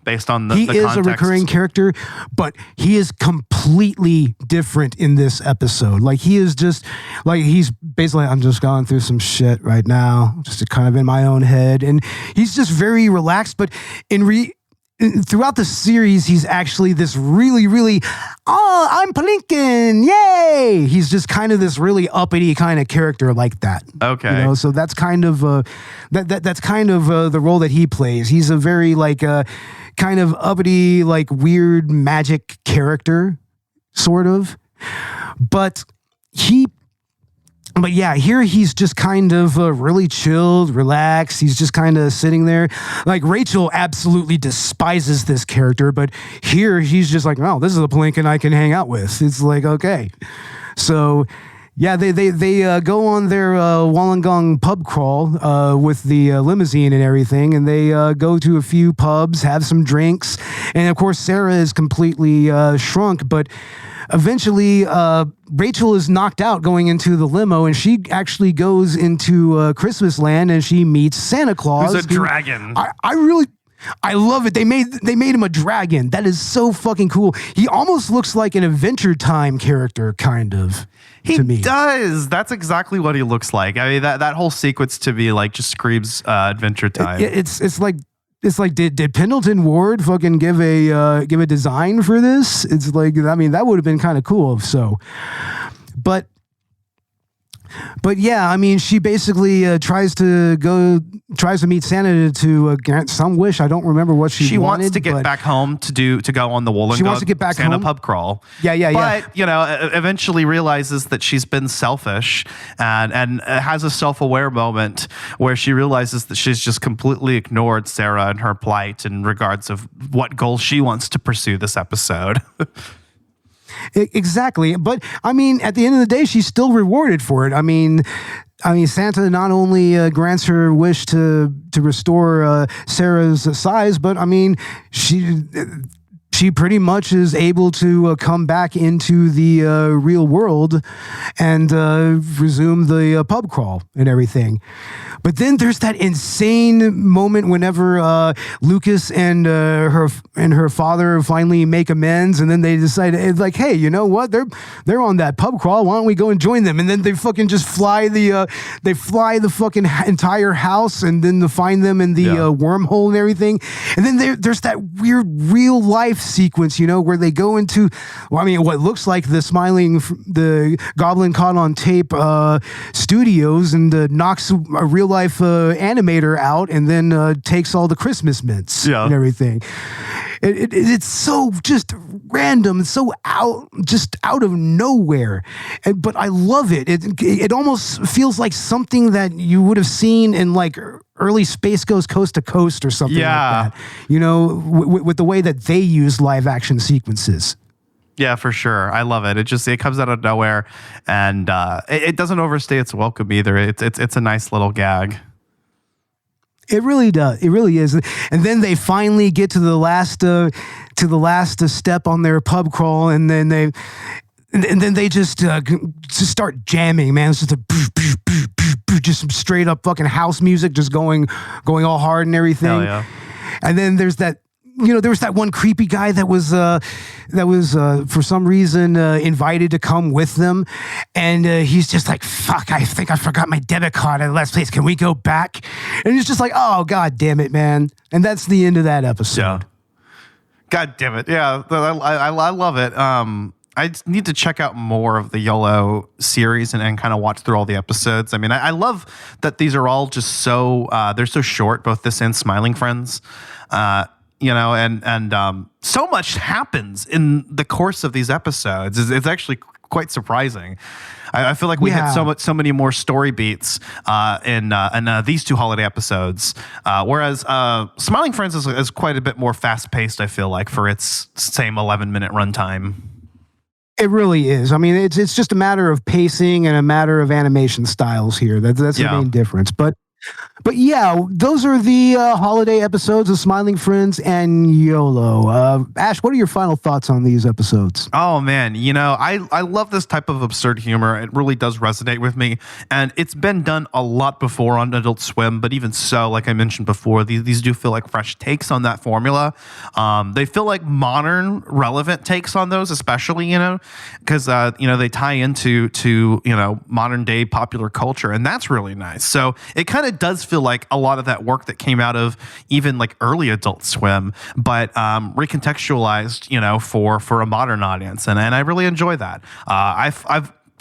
based on the context. He is a recurring character, but he is completely different in this episode. Like, he is just, like, he's basically, I'm just going through some shit right now, just kind of in my own head. And he's just very relaxed, but throughout the series, he's actually this really, really, I'm Palinkin, yay! He's just kind of this really uppity kind of character like that. Okay. So that's kind of that's kind of the role that he plays. He's a very like kind of uppity, like weird magic character, sort of. But yeah, here he's just kind of really chilled, relaxed. He's just kind of sitting there. Like, Rachel absolutely despises this character, but here he's just like, oh, this is a Palinkin I can hang out with. It's like, okay. So, yeah, they go on their Wollongong pub crawl with the limousine and everything, and they go to a few pubs, have some drinks, and of course Sarah is completely shrunk, but eventually Rachel is knocked out going into the limo, and she actually goes into Christmas land and she meets Santa Claus. Who's a dragon. I love it. They made him a dragon. That is so fucking cool. He almost looks like an Adventure Time character, kind of. He to me. does. That's exactly what he looks like. I mean, that whole sequence to me like just screams Adventure Time. It's like did Pendleton Ward fucking give a design for this? It's like, I mean, that would have been kind of cool if so. But yeah, I mean, she basically tries to meet Santa to grant some wish. I don't remember what she wanted. Wants to get back home to go on the Wollongong. She wants to get back Santa home. pub crawl. Yeah. But eventually realizes that she's been selfish and has a self-aware moment where she realizes that she's just completely ignored Sarah and her plight in regards of what goal she wants to pursue this episode. Exactly. But I mean, at the end of the day, she's still rewarded for it. I mean, Santa not only grants her wish to restore Sarah's size, but I mean, she pretty much is able to come back into the real world and resume the pub crawl and everything. But then there's that insane moment whenever Lucas and her father finally make amends, and then they decide, it's like, hey, you know what? They're on that pub crawl. Why don't we go and join them? And then they fucking just fly the fucking entire house, and then to find them in the wormhole and everything. And then there's that weird real life sequence, where they go into, what looks like the Goblin Caught on Tape studios and knocks a real life animator out and then takes all the Christmas mints and everything. It's so just random, so out of nowhere, but I love it. It almost feels like something that you would have seen in like early Space Ghost Coast to Coast or something like that. With the way that they use live action sequences. Yeah, for sure. I love it. It comes out of nowhere, and it doesn't overstay its welcome either. It's a nice little gag. It really does. It really is. And then they finally get to the last step on their pub crawl, and then they just start jamming. Man, it's just some straight up fucking house music, just going all hard and everything. Hell yeah. And then there's that. There was that one creepy guy that was for some reason invited to come with them, and he's just like, "Fuck! I think I forgot my debit card at the last place. Can we go back?" And he's just like, "Oh, god damn it, man!" And that's the end of that episode. Yeah. God damn it! Yeah, I love it. I need to check out more of the YOLO series and kind of watch through all the episodes. I mean, I love that these are all just so they're so short, both this and Smiling Friends. And so much happens in the course of these episodes. It's actually quite surprising. I feel like we had so many more story beats in these two holiday episodes, whereas Smiling Friends is quite a bit more fast paced. I feel like for its same 11-minute runtime. It really is. I mean, it's just a matter of pacing and a matter of animation styles here. That's the main difference. But yeah, those are the holiday episodes of Smiling Friends and YOLO. Ash, what are your final thoughts on these episodes? Oh, man. I love this type of absurd humor. It really does resonate with me. And it's been done a lot before on Adult Swim. But even so, like I mentioned before, these do feel like fresh takes on that formula. They feel like modern, relevant takes on those, especially, because, they tie into modern day popular culture. And that's really nice. So it kind of does feel like a lot of that work that came out of even like early Adult Swim, but recontextualized, for a modern audience, and I really enjoy that. I've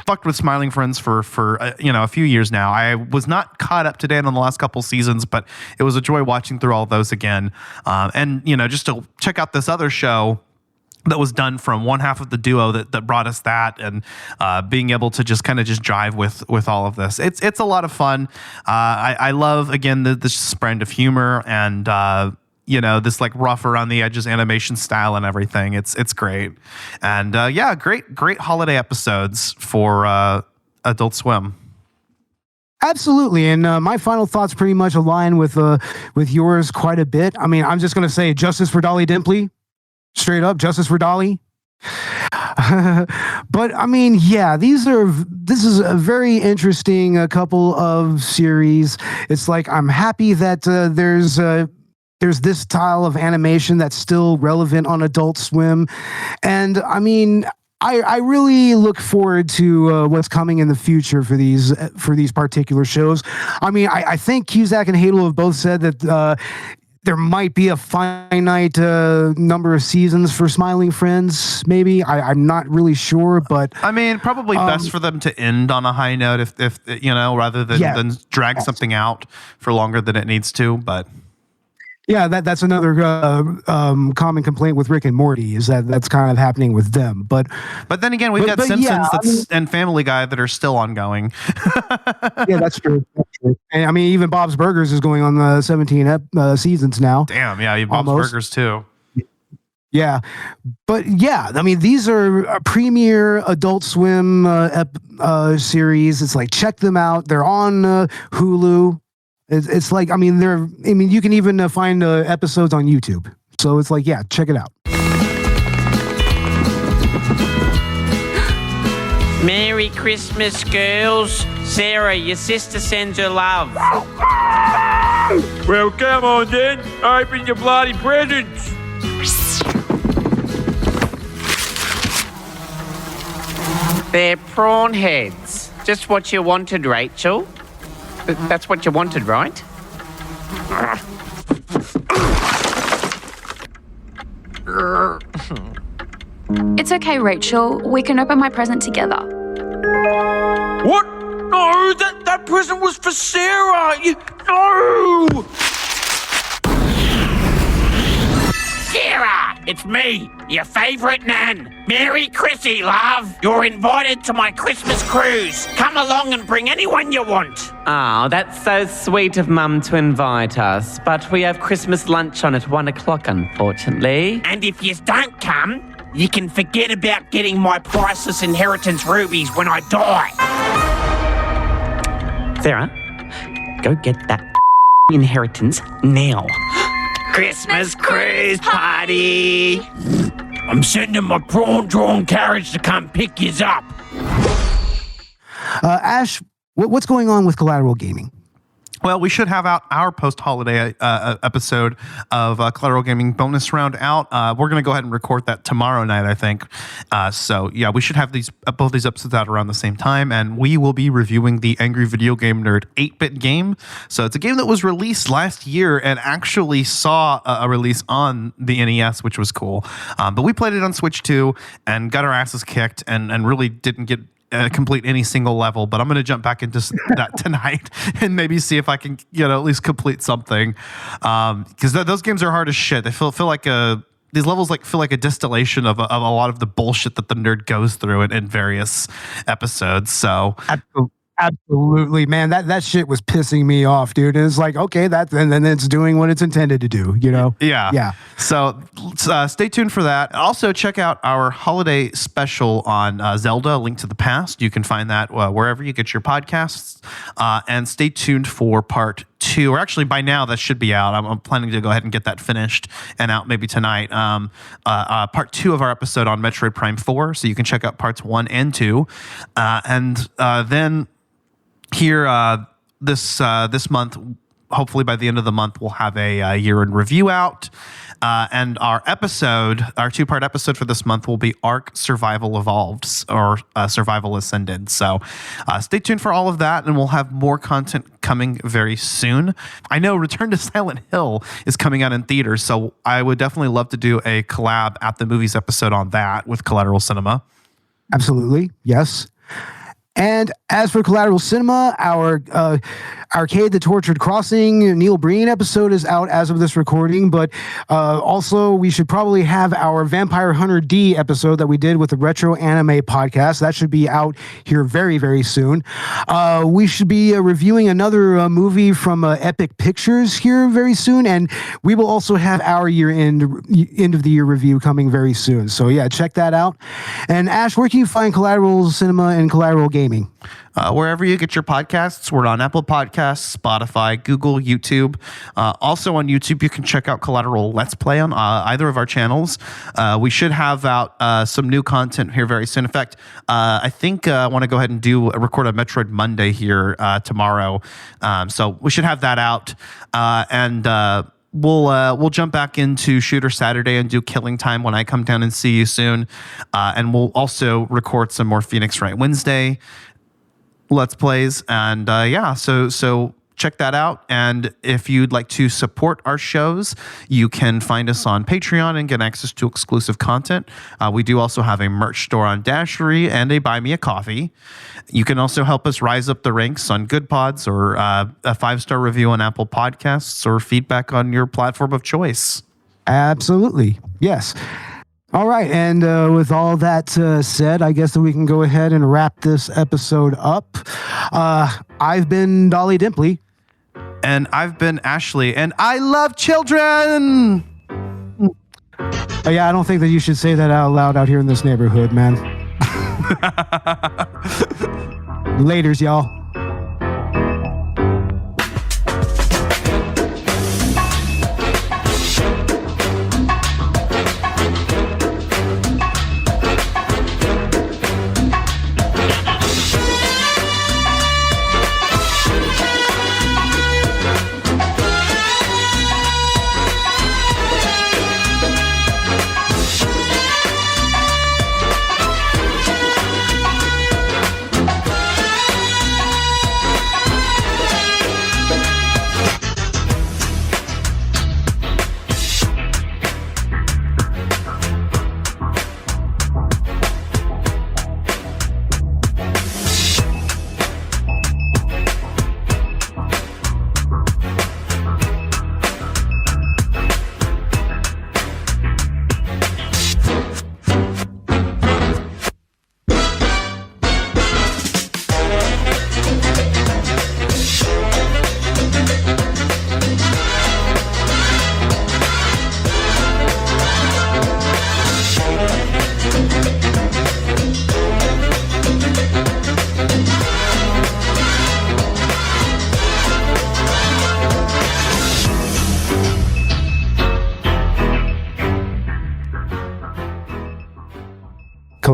fucked with Smiling Friends for a few years now. I was not caught up to date on the last couple seasons, but it was a joy watching through all those again, and just to check out this other show that was done from one half of the duo that brought us that, and being able to just jive with all of this. It's a lot of fun. I love, again, this brand of humor and this like rough around the edges animation style and everything. It's great. And great holiday episodes for Adult Swim. Absolutely, and my final thoughts pretty much align with yours quite a bit. I mean, I'm just going to say justice for Dolly Dimpley. Straight up, justice for Dolly. But I mean, yeah, this is a very interesting couple of series. It's like I'm happy that there's this style of animation that's still relevant on Adult Swim, and I mean, I really look forward to what's coming in the future for these particular shows. I mean, I think Cusack and Hadel have both said that. There might be a finite number of seasons for Smiling Friends, maybe. I'm not really sure, but... I mean, probably best for them to end on a high note if rather than drag something out for longer than it needs to, but... Yeah, that's another common complaint with Rick and Morty, is that's kind of happening with them. But then again, we've got Simpsons and Family Guy that are still ongoing. Yeah, that's true. And I mean, even Bob's Burgers is going on 17 seasons now. Damn, yeah, Bob's Burgers too. Yeah, but yeah, I mean, these are a premier Adult Swim series. It's like, check them out. They're on Hulu. It's like, I mean, you can even find episodes on YouTube. So it's like, yeah, check it out. Merry Christmas, girls. Sarah, your sister sends her love. Well, come on then. Open your bloody presents. They're prawn heads. Just what you wanted, Rachel. That's what you wanted, right? It's okay, Rachel. We can open my present together. What? No, that present was for Sarah. No! Sarah, it's me, your favourite nan. Merry Chrissy, love. You're invited to my Christmas cruise. Come along and bring anyone you want. Oh, that's so sweet of Mum to invite us. But we have Christmas lunch on at 1 o'clock, unfortunately. And if you don't come, you can forget about getting my priceless inheritance rubies when I die. Sarah, go get that inheritance now. Christmas cruise party. I'm sending my prawn-drawn carriage to come pick yous up. Ash, what's going on with Collateral Gaming? Well, we should have out our post-holiday episode of Collateral Gaming bonus round out. We're going to go ahead and record that tomorrow night, I think. So, yeah, we should have both these episodes out around the same time, and we will be reviewing the Angry Video Game Nerd 8-bit game. So it's a game that was released last year and actually saw a release on the NES, which was cool. But we played it on Switch too and got our asses kicked and really didn't get complete any single level, but I'm going to jump back into that tonight and maybe see if I can, at least complete something. Because those games are hard as shit. They feel like these levels feel like a distillation of a lot of the bullshit that the nerd goes through in various episodes. So Absolutely, man. That shit was pissing me off, dude. And it's like, okay, and then it's doing what it's intended to do, Yeah. So stay tuned for that. Also, check out our holiday special on Zelda: Link to the Past. You can find that wherever you get your podcasts. And stay tuned for part 2. Or actually, by now that should be out. I'm planning to go ahead and get that finished and out maybe tonight. Part 2 of our episode on Metroid Prime 4. So you can check out parts 1 and 2, and then. Here, this month, hopefully by the end of the month, we'll have a year in review out. And our 2-part episode for this month will be Ark Survival Evolved or Survival Ascended. So stay tuned for all of that, and we'll have more content coming very soon. I know Return to Silent Hill is coming out in theaters, so I would definitely love to do a collab at the movies episode on that with Collateral Cinema. Absolutely, yes. And as for Collateral Cinema, our Arcade the Tortured Crossing Neil Breen episode is out as of this recording, but also we should probably have our Vampire Hunter D episode that we did with the Retro Anime podcast. That should be out here very, very soon. We should be reviewing another movie from Epic Pictures here very soon, and we will also have our end of the year review coming very soon. So yeah, check that out. And Ash, where can you find Collateral Cinema and Collateral Gaming? Wherever you get your podcasts. We're on Apple Podcasts, Spotify, Google, YouTube. Also on YouTube, you can check out Collateral Let's Play on either of our channels. We should have out some new content here very soon. In fact, I think I want to go ahead and record a Metroid Monday here tomorrow. So we should have that out. And we'll jump back into Shooter Saturday and do Killing Time when I come down and see you soon. And we'll also record some more Phoenix Wright Wednesday Let's Plays. And so check that out. And if you'd like to support our shows, you can find us on Patreon and get access to exclusive content. We do also have a merch store on Dashery and a Buy Me a Coffee. You can also help us rise up the ranks on Good Pods or a 5-star review on Apple Podcasts or feedback on your platform of choice. Absolutely. Yes. All right. And with all that said, I guess that we can go ahead and wrap this episode up. I've been Dolly Dimpley. And I've been Ashley, and I love children. Yeah, I don't think that you should say that out loud out here in this neighborhood, man. Laters, y'all.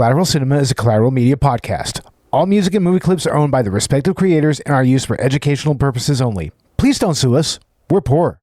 Collateral Cinema is a Collateral Media podcast. All music and movie clips are owned by the respective creators and are used for educational purposes only. Please don't sue us. We're poor.